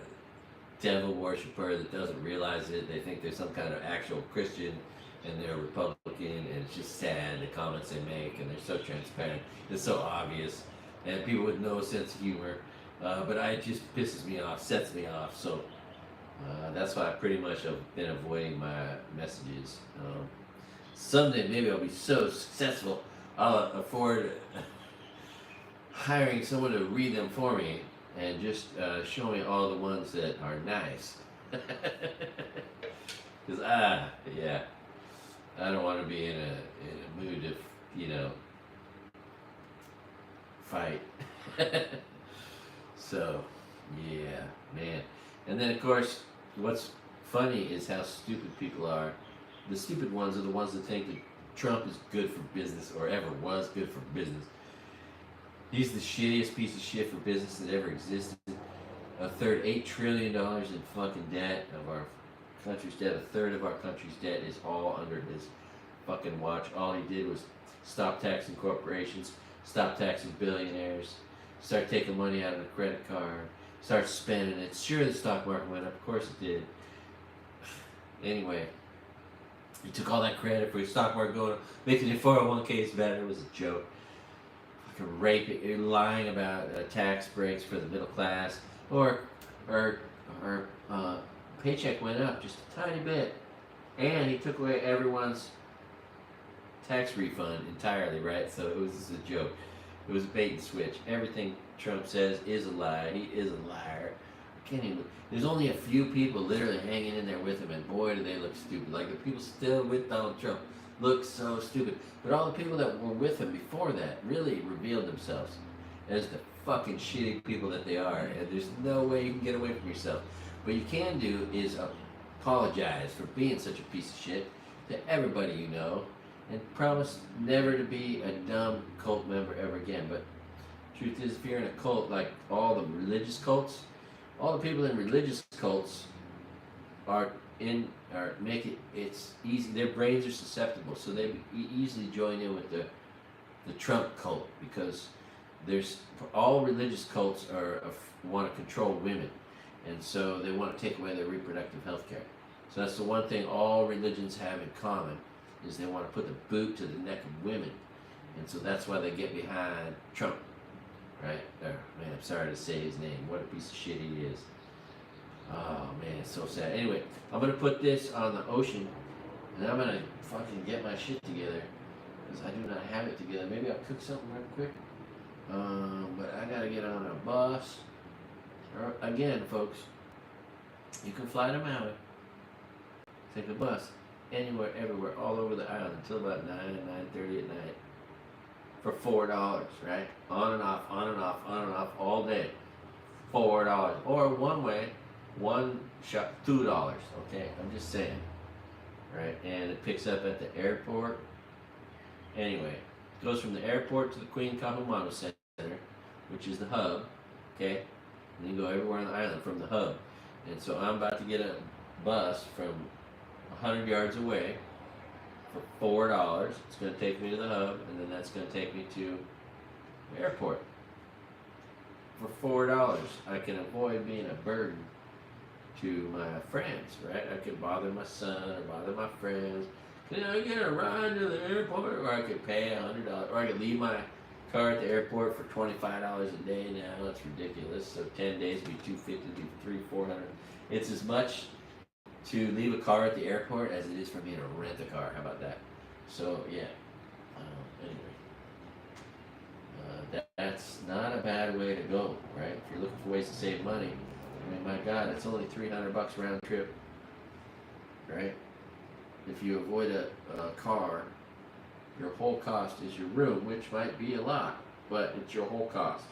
devil worshiper that doesn't realize it. They think there's some kind of actual Christian and they're Republican, and it's just sad, the comments they make, and they're so transparent, it's so obvious, and people with no sense of humor, but it just pisses me off, sets me off, so that's why I pretty much have been avoiding my messages. Someday maybe I'll be so successful, I'll afford hiring someone to read them for me, and just show me all the ones that are nice. Because, yeah. I don't want to be in a mood of, fight. So, yeah, man. And then, of course, what's funny is how stupid people are. The stupid ones are the ones that think that Trump is good for business or ever was good for business. He's the shittiest piece of shit for business that ever existed. A third, $8 trillion in fucking debt of our country's debt. A third of our country's debt is all under his fucking watch. All he did was stop taxing corporations, stop taxing billionaires, start taking money out of the credit card, start spending it. Sure, the stock market went up, of course it did. Anyway, he took all that credit for his stock market going up, making your 401ks better. It was a joke. Fucking raping, lying about tax breaks for the middle class, or paycheck went up just a tiny bit, and he took away everyone's tax refund entirely, right? So it was just a joke. It was a bait and switch. Everything Trump says is a lie. He is a liar. I can't even. There's only a few people literally hanging in there with him, and boy, do they look stupid. Like the people still with Donald Trump look so stupid. But all the people that were with him before that really revealed themselves as the fucking shitty people that they are. And there's no way you can get away from yourself. What you can do is apologize for being such a piece of shit to everybody you know, and promise never to be a dumb cult member ever again. But truth is, if you're in a cult, like all the religious cults, all the people in religious cults it's easy. Their brains are susceptible, so they easily join in with the Trump cult, because all religious cults want to control women. And so they want to take away their reproductive health care. So that's the one thing all religions have in common, is they want to put the boot to the neck of women. And so that's why they get behind Trump, right? Man, I'm sorry to say his name. What a piece of shit he is. Oh man, it's so sad. Anyway, I'm going to put this on the ocean, and I'm going to fucking get my shit together, because I do not have it together. Maybe I'll cook something real quick. But I got to get on a bus. Again, folks, you can fly to Maui, take a bus, anywhere, everywhere, all over the island until about 9:30 at night for $4, right? On and off, on and off, on and off, all day. $4. Or one way, one shot, $2, okay? I'm just saying, right? And it picks up at the airport. Anyway, it goes from the airport to the Queen Kahumanu Center, which is the hub, okay? And you go everywhere on the island from the hub. And so I'm about to get a bus from 100 yards away for $4. It's going to take me to the hub, and then that's going to take me to the airport. For $4, I can avoid being a burden to my friends, right? I could bother my son or bother my friends. Can I get a ride to the airport? Or I could pay $100, or I could leave my car at the airport for $25 a day now. That's ridiculous. So 10 days would be $250, $300, $400. It's as much to leave a car at the airport as it is for me to rent a car. How about that? So yeah. Anyway, that's not a bad way to go, right? If you're looking for ways to save money, I mean, my God, it's only $300 round trip, right? If you avoid a car, your whole cost is your room, which might be a lot, but it's your whole cost.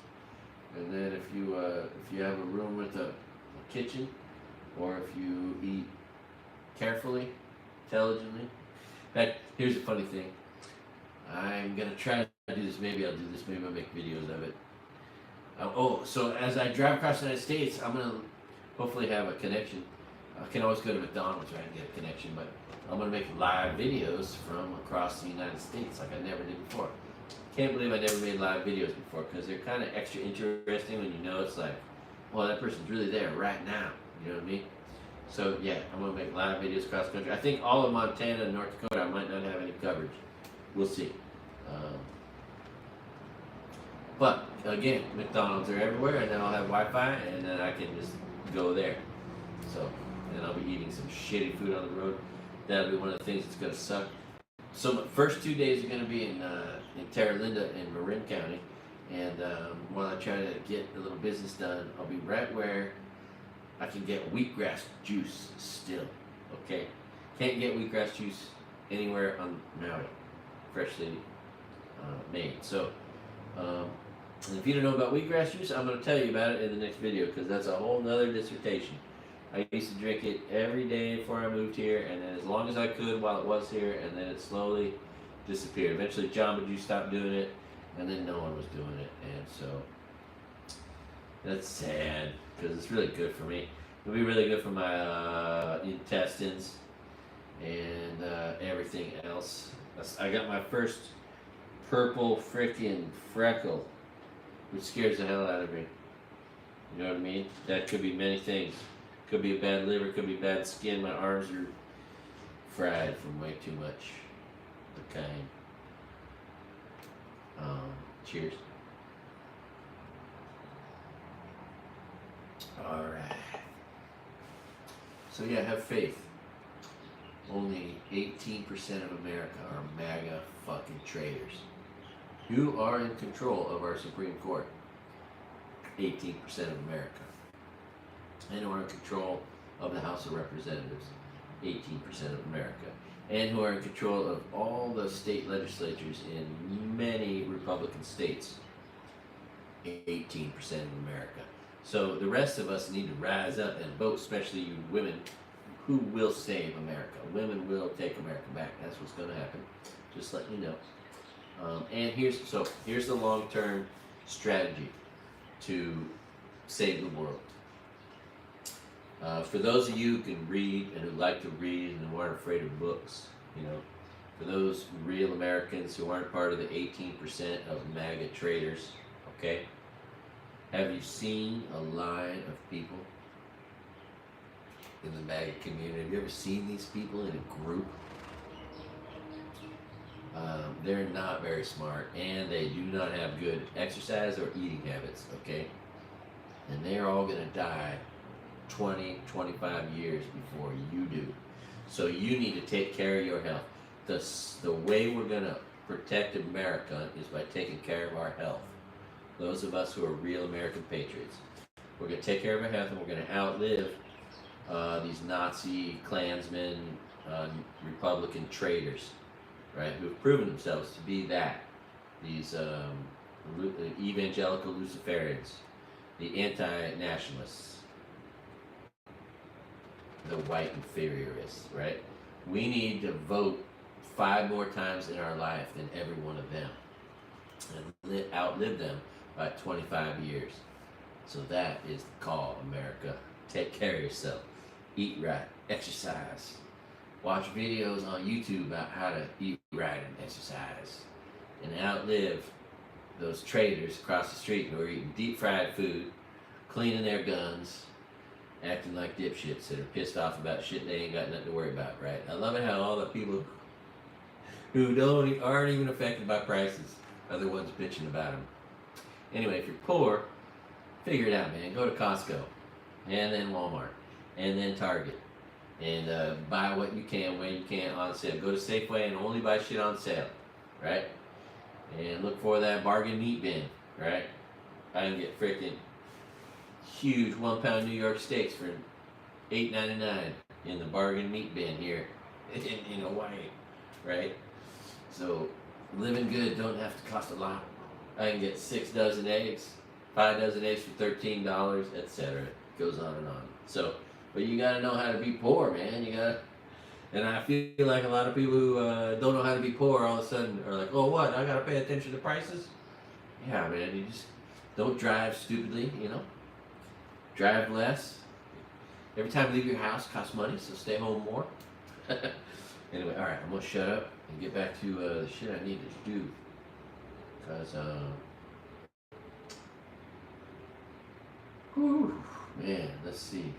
And then if you have a room with a kitchen, or if you eat carefully, intelligently. In fact, here's a funny thing. I'm gonna try to do this. Maybe I'll do this. Maybe I'll make videos of it. So as I drive across the United States, I'm gonna hopefully have a connection. I can always go to McDonald's, right, and get a connection, but I'm going to make live videos from across the United States like I never did before. Can't believe I never made live videos before, because they're kind of extra interesting when you know it's like, well, that person's really there right now. You know what I mean? So yeah, I'm going to make live videos across the country. I think all of Montana and North Dakota, I might not have any coverage. We'll see. But again, McDonald's are everywhere, and then I'll have Wi-Fi, and then I can just go there. So, and I'll be eating some shitty food on the road. That'll be one of the things that's going to suck. So my first 2 days are going to be in Terra Linda in Marin County. And while I try to get a little business done, I'll be right where I can get wheatgrass juice still. Okay? Can't get wheatgrass juice anywhere on Maui. Freshly made. So, and if you don't know about wheatgrass juice, I'm going to tell you about it in the next video, because that's a whole nother dissertation. I used to drink it every day before I moved here, and then as long as I could while it was here, and then it slowly disappeared. Eventually Jamba Juice stopped doing it, and then no one was doing it, and so that's sad, because it's really good for me. It'll be really good for my intestines and everything else. I got my first purple frickin' freckle, which scares the hell out of me. You know what I mean? That could be many things. Could be a bad liver, could be bad skin. My arms are fried from way too much cocaine. Cheers. Alright. So yeah, have faith. Only 18% of America are MAGA fucking traitors. You are in control of our Supreme Court. 18% of America. And who are in control of the House of Representatives, 18% of America, and who are in control of all the state legislatures in many Republican states, 18% of America. So the rest of us need to rise up and vote, especially you women, who will save America. Women will take America back. That's what's going to happen. Just let you know. And here's the long-term strategy to save the world. For those of you who can read and who like to read and who aren't afraid of books, you know, for those real Americans who aren't part of the 18% of MAGA traitors, okay, have you seen a line of people in the MAGA community. Have you ever seen these people in a group? They're not very smart, and they do not have good exercise or eating habits, okay? And they're all gonna die 20, 25 years before you do. So you need to take care of your health. The way we're gonna protect America is by taking care of our health. Those of us who are real American patriots. We're gonna take care of our health, and we're gonna outlive these Nazi, Klansmen, Republican traitors, right, who've proven themselves to be that. These evangelical Luciferians, the anti-nationalists, the white inferiorists, right? We need to vote 5 more times in our life than every one of them and outlive them by 25 years. So that is the call, America. Take care of yourself. Eat right. Exercise. Watch videos on YouTube about how to eat right and exercise. And outlive those traitors across the street who are eating deep fried food, cleaning their guns, acting like dipshits that are pissed off about shit they ain't got nothing to worry about, right? I love it how all the people who aren't even affected by prices are the ones bitching about them. Anyway, if you're poor, figure it out, man. Go to Costco, and then Walmart, and then Target, and buy what you can when you can on sale. Go to Safeway and only buy shit on sale, right? And look for that bargain meat bin, right? I can get freaking huge 1-pound New York steaks for $8.99 in the bargain meat bin here in Hawaii, right? So living good don't have to cost a lot. I can get 6 dozen eggs, 5 dozen eggs for $13, etc. It goes on and on. So, but you gotta know how to be poor, man. You gotta, and I feel like a lot of people who don't know how to be poor all of a sudden are like, oh, what? I gotta pay attention to prices? Yeah, man. You just don't drive stupidly, you know. Drive less. Every time you leave your house costs money, so stay home more. Anyway, all right, I'm gonna shut up and get back to the shit I need to do. Cause whew, man, let's see.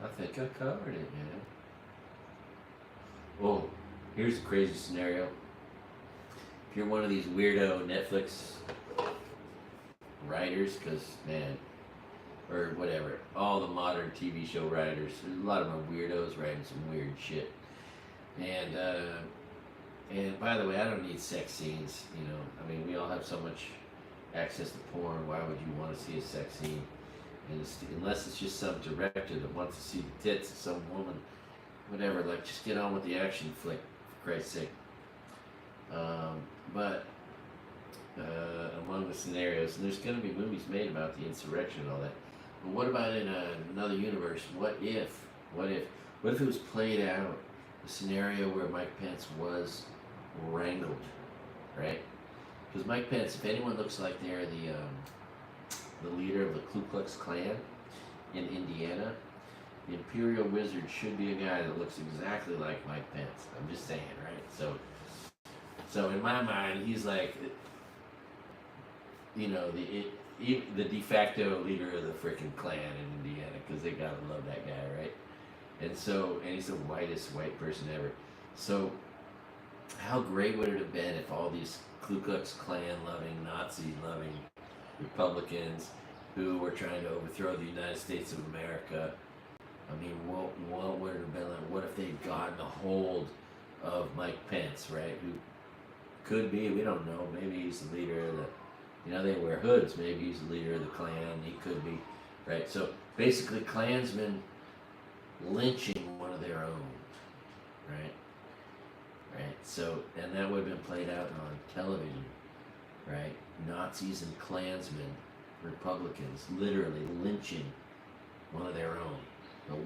I think I covered it, man. Oh, here's a crazy scenario. If you're one of these weirdo Netflix writers, because, man, or whatever, all the modern TV show writers, a lot of them are weirdos writing some weird shit. And by the way, I don't need sex scenes, you know. I mean, we all have so much access to porn. Why would you want to see a sex scene? And unless it's just some director that wants to see the tits of some woman, whatever, like, just get on with the action flick, for Christ's sake. But among the scenarios, and there's going to be movies made about the insurrection and all that. But what about in another universe? What if it was played out, a scenario where Mike Pence was wrangled, right? Because Mike Pence, if anyone looks like they're the leader of the Ku Klux Klan in Indiana, the Imperial Wizard should be a guy that looks exactly like Mike Pence. I'm just saying, right? So in my mind, he's like, you know, the de facto leader of the freaking Klan in Indiana, because they gotta love that guy, right? And he's the whitest white person ever. So how great would it have been if all these Ku Klux Klan loving, Nazi loving Republicans who were trying to overthrow the United States of America, I mean, what would it have been like? What if they'd gotten a hold of Mike Pence, right? Who could be, we don't know, maybe he's the leader of the, you know, they wear hoods, maybe he's the leader of the Klan, he could be, right? So basically Klansmen lynching one of their own, right? Right, so, and that would have been played out on television, right? Nazis and Klansmen, Republicans, literally lynching one of their own,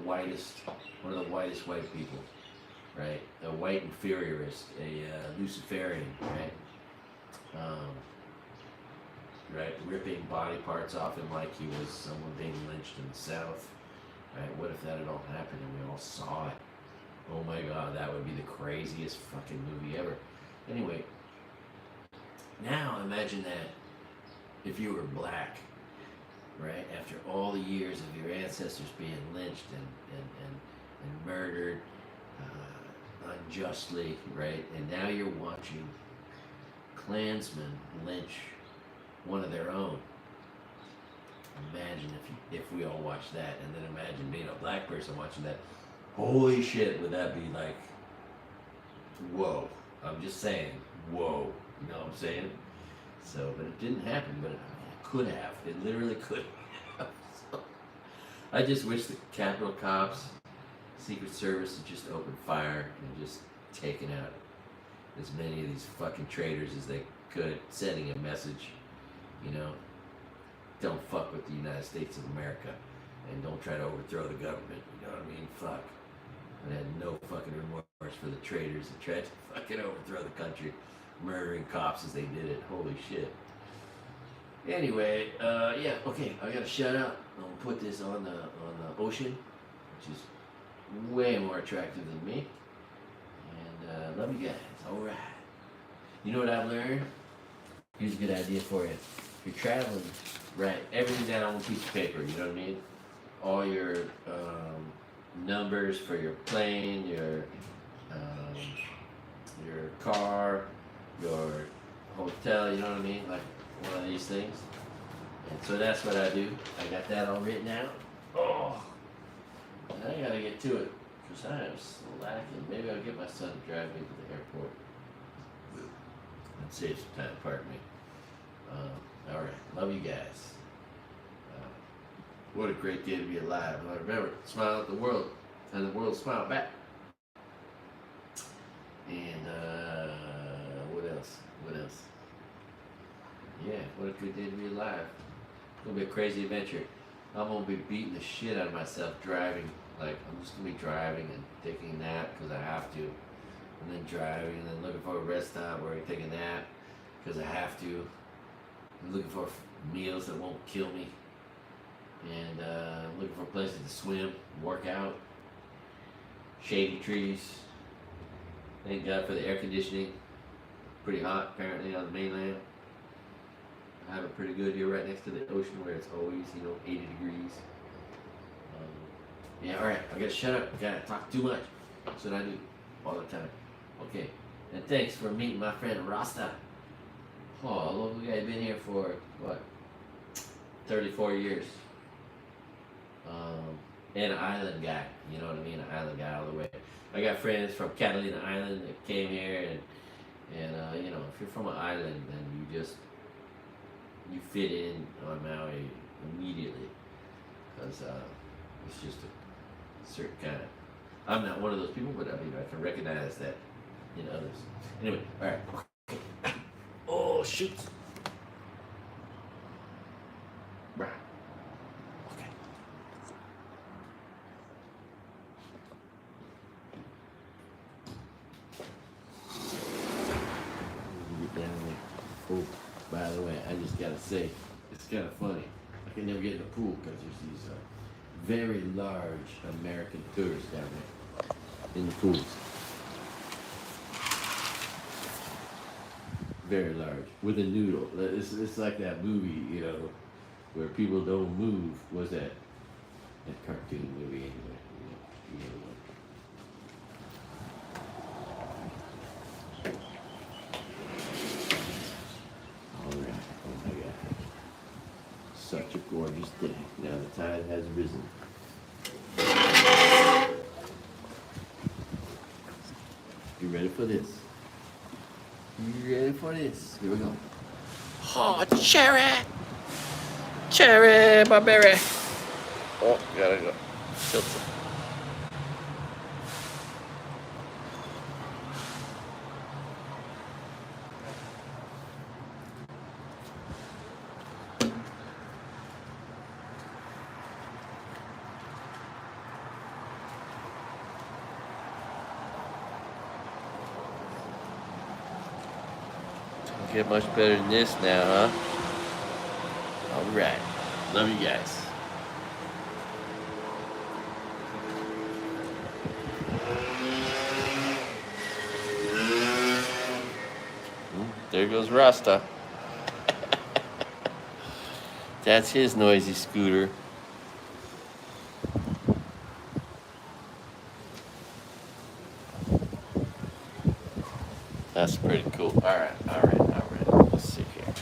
one of the whitest white people, right? A white inferiorist, a Luciferian, right? Right, ripping body parts off him like he was someone being lynched in the South, right? What if that had all happened and we all saw it? Oh my God, that would be the craziest fucking movie ever. Anyway, now imagine that if you were black right? After all the years of your ancestors being lynched and murdered unjustly, right? And now you're watching Klansmen lynch one of their own. Imagine if we all watched that, and then imagine being a black person watching that. Holy shit, would that be like, whoa. I'm just saying, whoa. You know what I'm saying? So, but it didn't happen, but it could have. It literally could have. So, I just wish the Capitol cops, Secret Service had just opened fire and just taken out as many of these fucking traitors as they could, sending a message, you know, don't fuck with the United States of America and don't try to overthrow the government, you know what I mean? Fuck. I had no fucking remorse for the traitors that tried to fucking overthrow the country, murdering cops as they did it. Holy shit. Anyway, yeah, okay, I gotta shut up. I'm gonna put this on the ocean, which is way more attractive than me. And love you guys. Alright. You know what I've learned? Here's a good idea for you. If you're traveling, write everything down on one piece of paper, you know what I mean? All your numbers for your plane, your car, your hotel, you know what I mean? Like one of these things. And so that's what I do. I got that all written out. Oh, and I gotta get to it because I am slacking. Maybe I'll get my son to drive me to the airport and save some time. Pardon me. All right, love you guys. What a great day to be alive. Well, remember, smile at the world, and the world smile back. And what else? What else? Yeah, what a good day to be alive. It's gonna be a crazy adventure. I'm gonna be beating the shit out of myself driving. Like, I'm just gonna be driving and taking a nap because I have to. And then driving and then looking for a rest stop where I can take a nap because I have to. I'm looking for meals that won't kill me. And looking for places to swim, work out, shady trees. Thank God for the air conditioning. Pretty hot apparently on the mainland. I have it pretty good here right next to the ocean where it's always, 80 degrees. Yeah, alright, I gotta shut up. I gotta talk too much. That's what I do all the time. Okay, and thanks for meeting my friend Rasta. Oh, local guy, been here for, what, 34 years. And an island guy, you know what I mean? An island guy all the way. I got friends from Catalina Island that came here, and if you're from an island, then you fit in on Maui immediately, because it's just a certain kind of. I'm not one of those people, but I can recognize that in others. Anyway, all right. Oh shoot! Right. Okay. Get down there. Oh, by the way, I just gotta say, it's kind of funny. I can never get in the pool because there's these very large American tourists down there in the pools. Very large, with a noodle. It's like that movie, where people don't move. What's that? That cartoon movie, anyway. You know what? All right. Oh my God. Such a gorgeous day. Now the tide has risen. You ready for this? You ready for this? Here we go. Oh, cherry! Cherry, my berry! Oh, gotta go. Tilt it. Get much better than this now, huh? Alright. Love you guys. There goes Rasta. That's his noisy scooter. That's pretty cool. All right. Let's see here.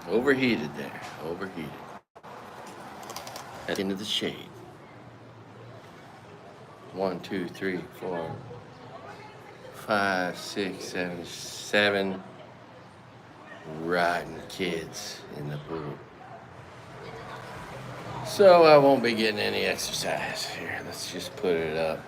Overheated there. Overheated. Head into the shade. 1, 2, 3, 4, 5, 6, 7, 7 rotten kids in the pool. So I won't be getting any exercise. Here, let's just put it up.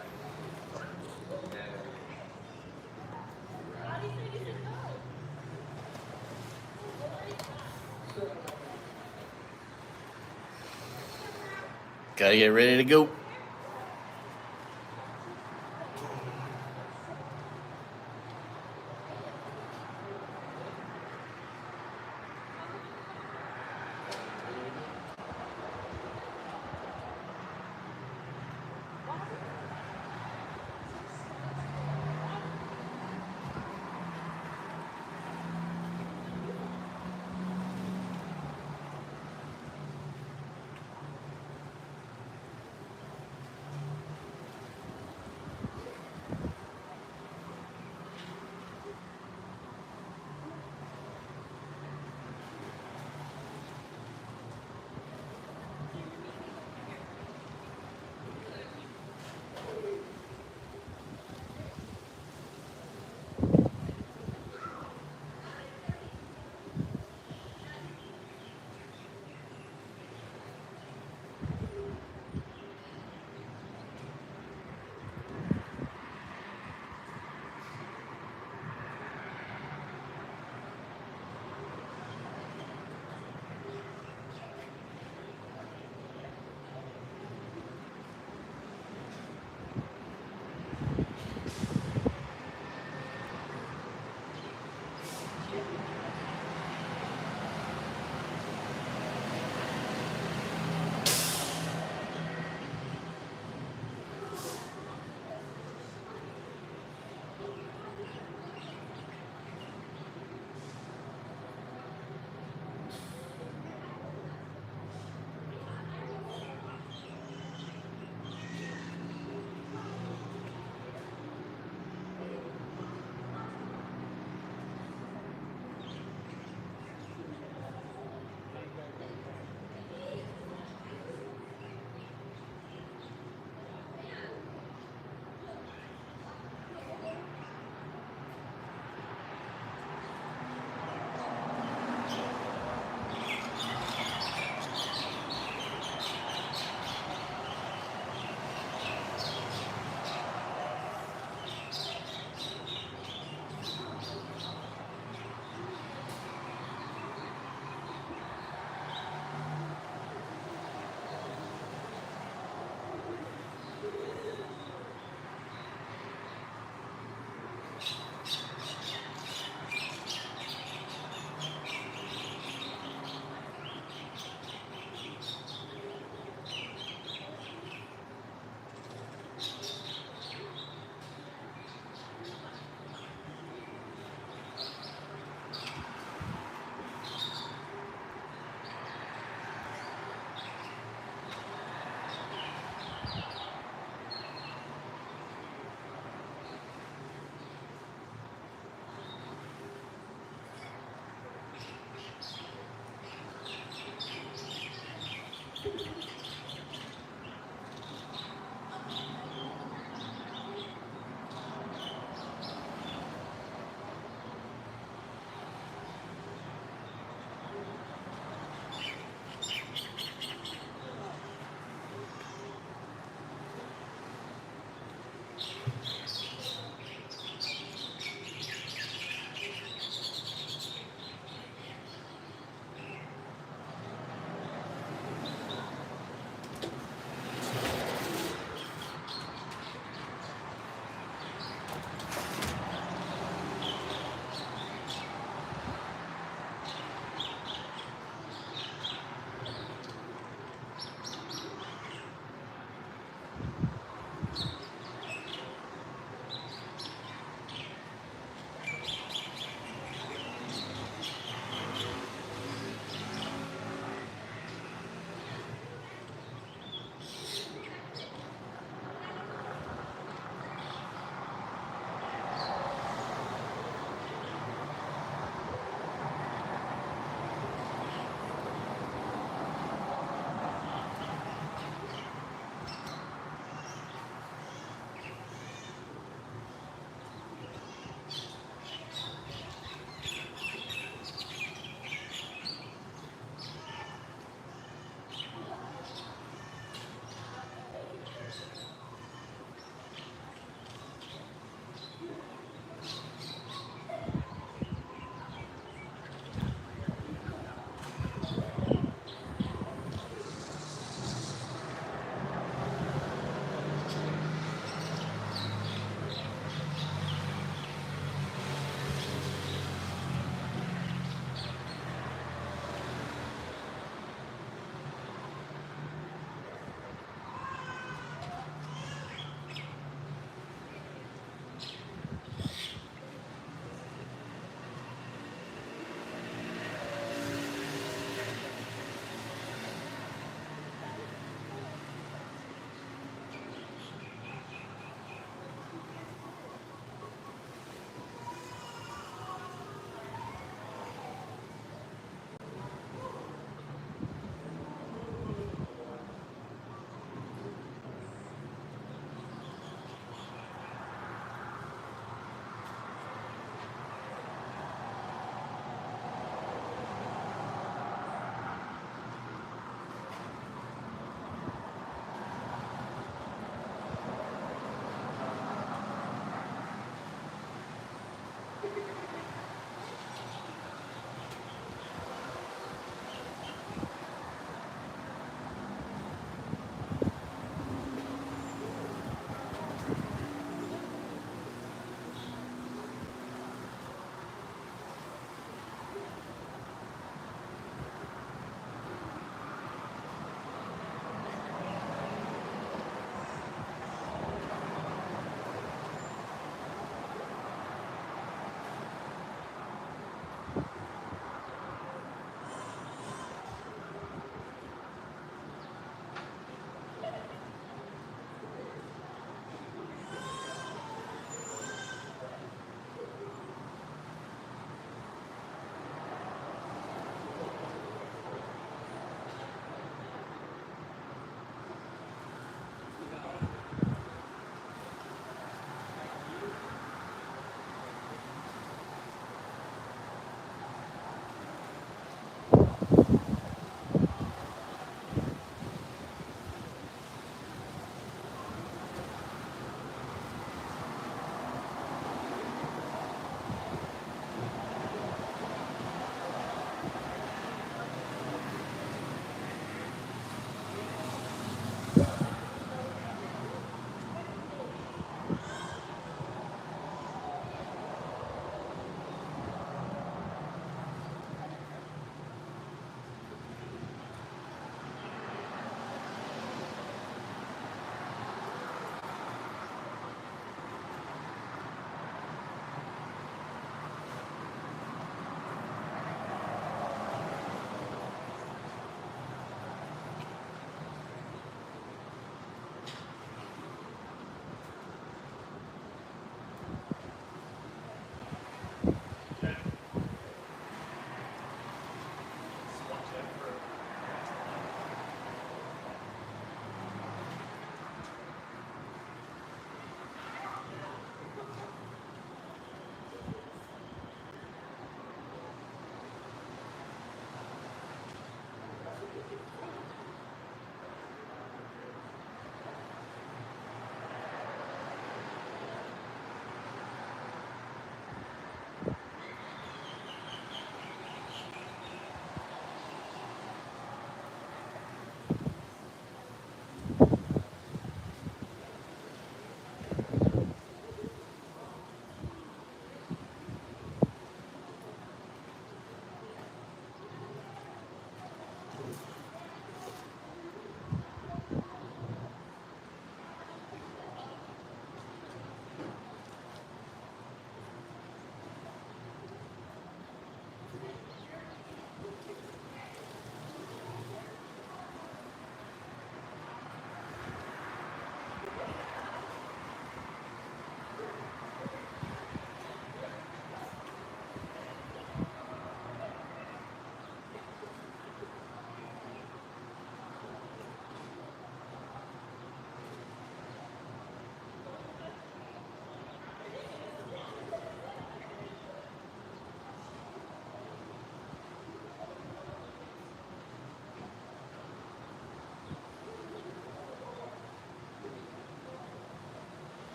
Gotta get ready to go.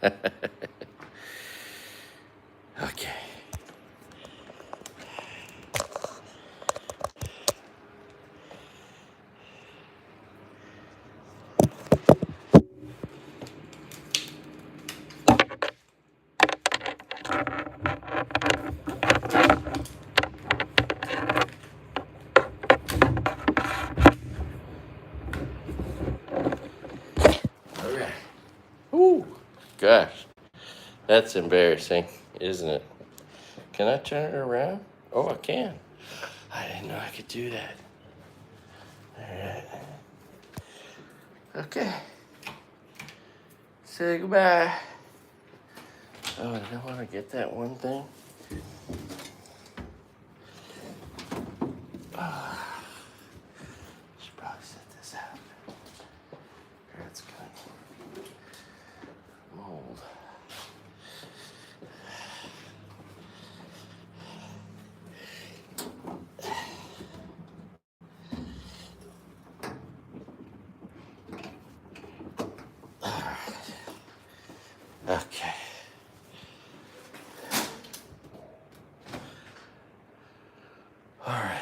Okay. All right. Ooh, gosh, that's embarrassing, isn't it? Can I turn it around? Oh, I can. I didn't know I could do that. All right. Okay. Say goodbye. Oh, I don't want to get that one thing. Should probably set this out. That's good. Mold. Okay. All right.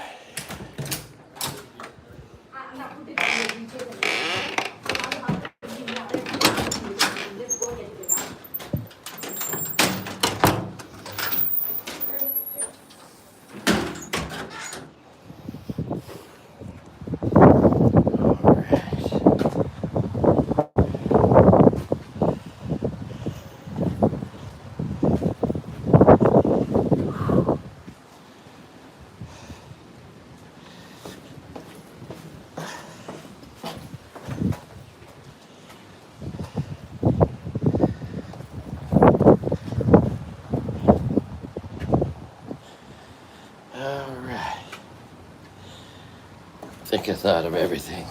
All right. I think I thought of everything.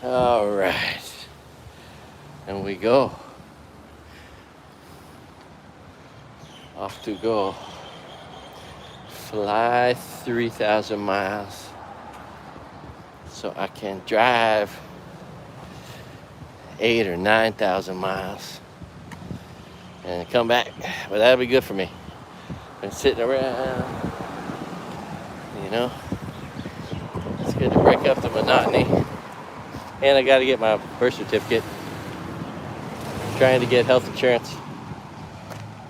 All right. And we go. Off to go. Fly 3,000 miles so I can drive 8 or 9,000 miles and come back. But that'll be good for me. Been sitting around, you know. It's good to break up the monotony. And I got to get my birth certificate. Trying to get health insurance.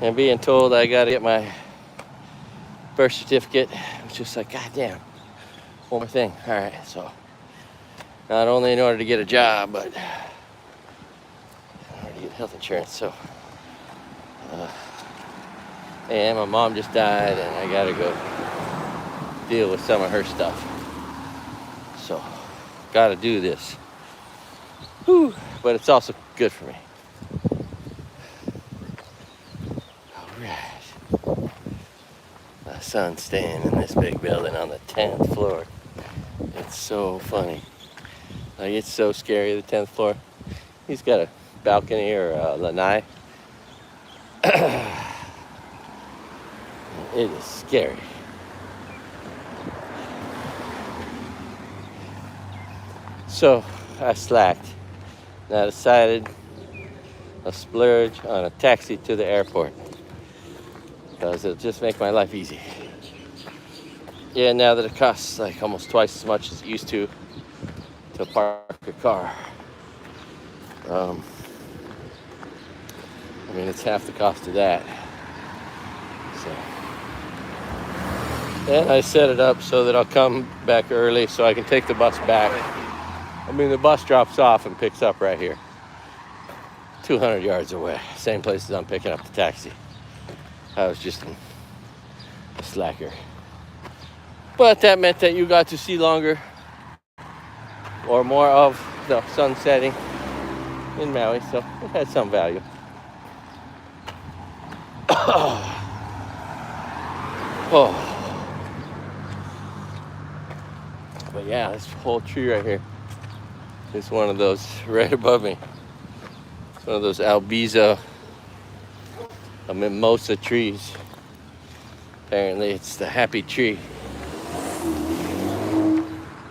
And being told I got to get my birth certificate. It's just like, God damn. One more thing. All right, so not only in order to get a job, but in order to get health insurance. So, and my mom just died, and I got to go deal with some of her stuff. So, got to do this. Whew. But it's also good for me. All right. My son's staying in this big building on the 10th floor. It's so funny. Like, it's so scary, the 10th floor. He's got a balcony or a lanai. It is scary. So, I slacked. And I decided I'll splurge on a taxi to the airport. Because it'll just make my life easy. Yeah, now that it costs like almost twice as much as it used to park a car. I mean, it's half the cost of that. So, and I set it up so that I'll come back early so I can take the bus back. I mean, the bus drops off and picks up right here. 200 yards away. Same place as I'm picking up the taxi. I was just a slacker. But that meant that you got to see longer or more of the sun setting in Maui, so it had some value. Oh. But yeah, this whole tree right here is one of those right above me. It's one of those albizo, a mimosa trees. Apparently it's the happy tree.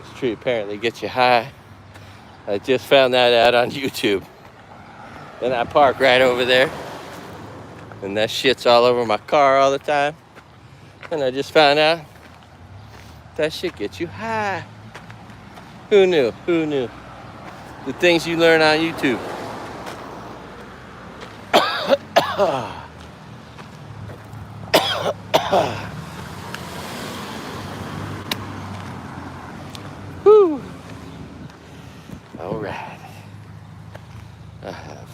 This tree apparently gets you high. I just found that out on YouTube. Then I park right over there. And that shit's all over my car all the time. And I just found out that shit gets you high. Who knew? Who knew? The things you learn on YouTube. Whew. All right. I have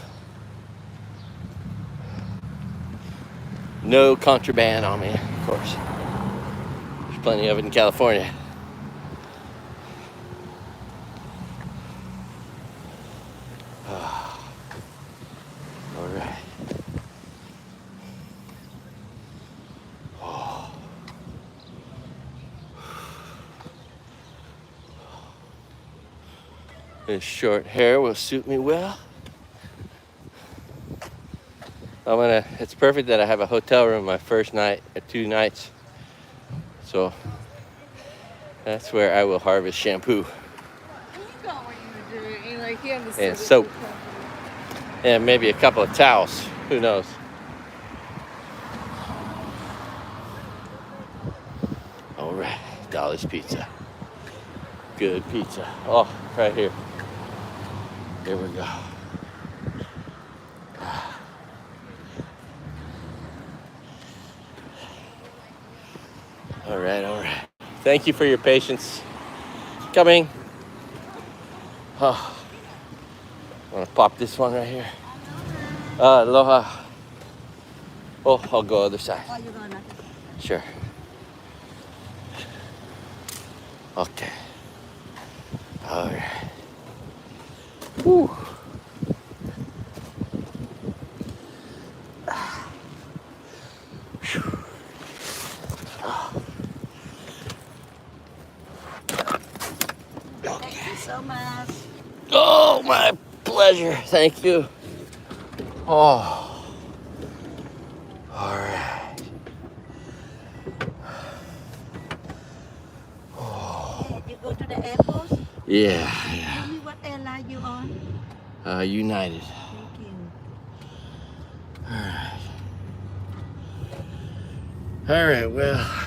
no contraband on me, of course. There's plenty of it in California. All right. Oh. This short hair will suit me well. It's perfect that I have a hotel room my first night, 2 nights. So that's where I will harvest shampoo and soap and maybe a couple of towels. Who knows? All right, Dolly's Pizza. Good pizza. Oh, right here. Here we go. All right, all right. Thank you for your patience. Coming. Oh, I'm gonna pop this one right here. Aloha. Oh, I'll go other side. Oh, you're gonna? Sure. Okay. All right. Woo. Thank you so much. Oh, my pleasure. Thank you. Oh. All right. Oh. You go to the airport? Yeah. Tell me what airline you on. United. Thank you. All right. All right, well.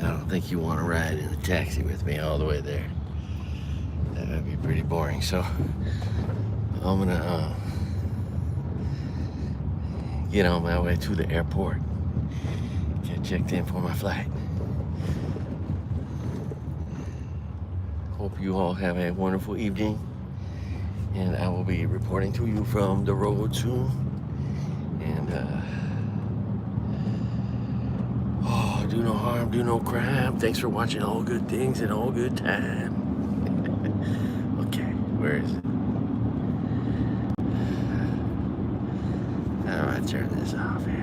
I don't think you want to ride in a taxi with me all the way there. That would be pretty boring. So I'm gonna get on my way to the airport. Get checked in for my flight. Hope you all have a wonderful evening. And I will be reporting to you from the road soon. And do no harm, do no crime. Thanks for watching All Good Things and All Good Time. Okay, where is it? How do I turn this off here?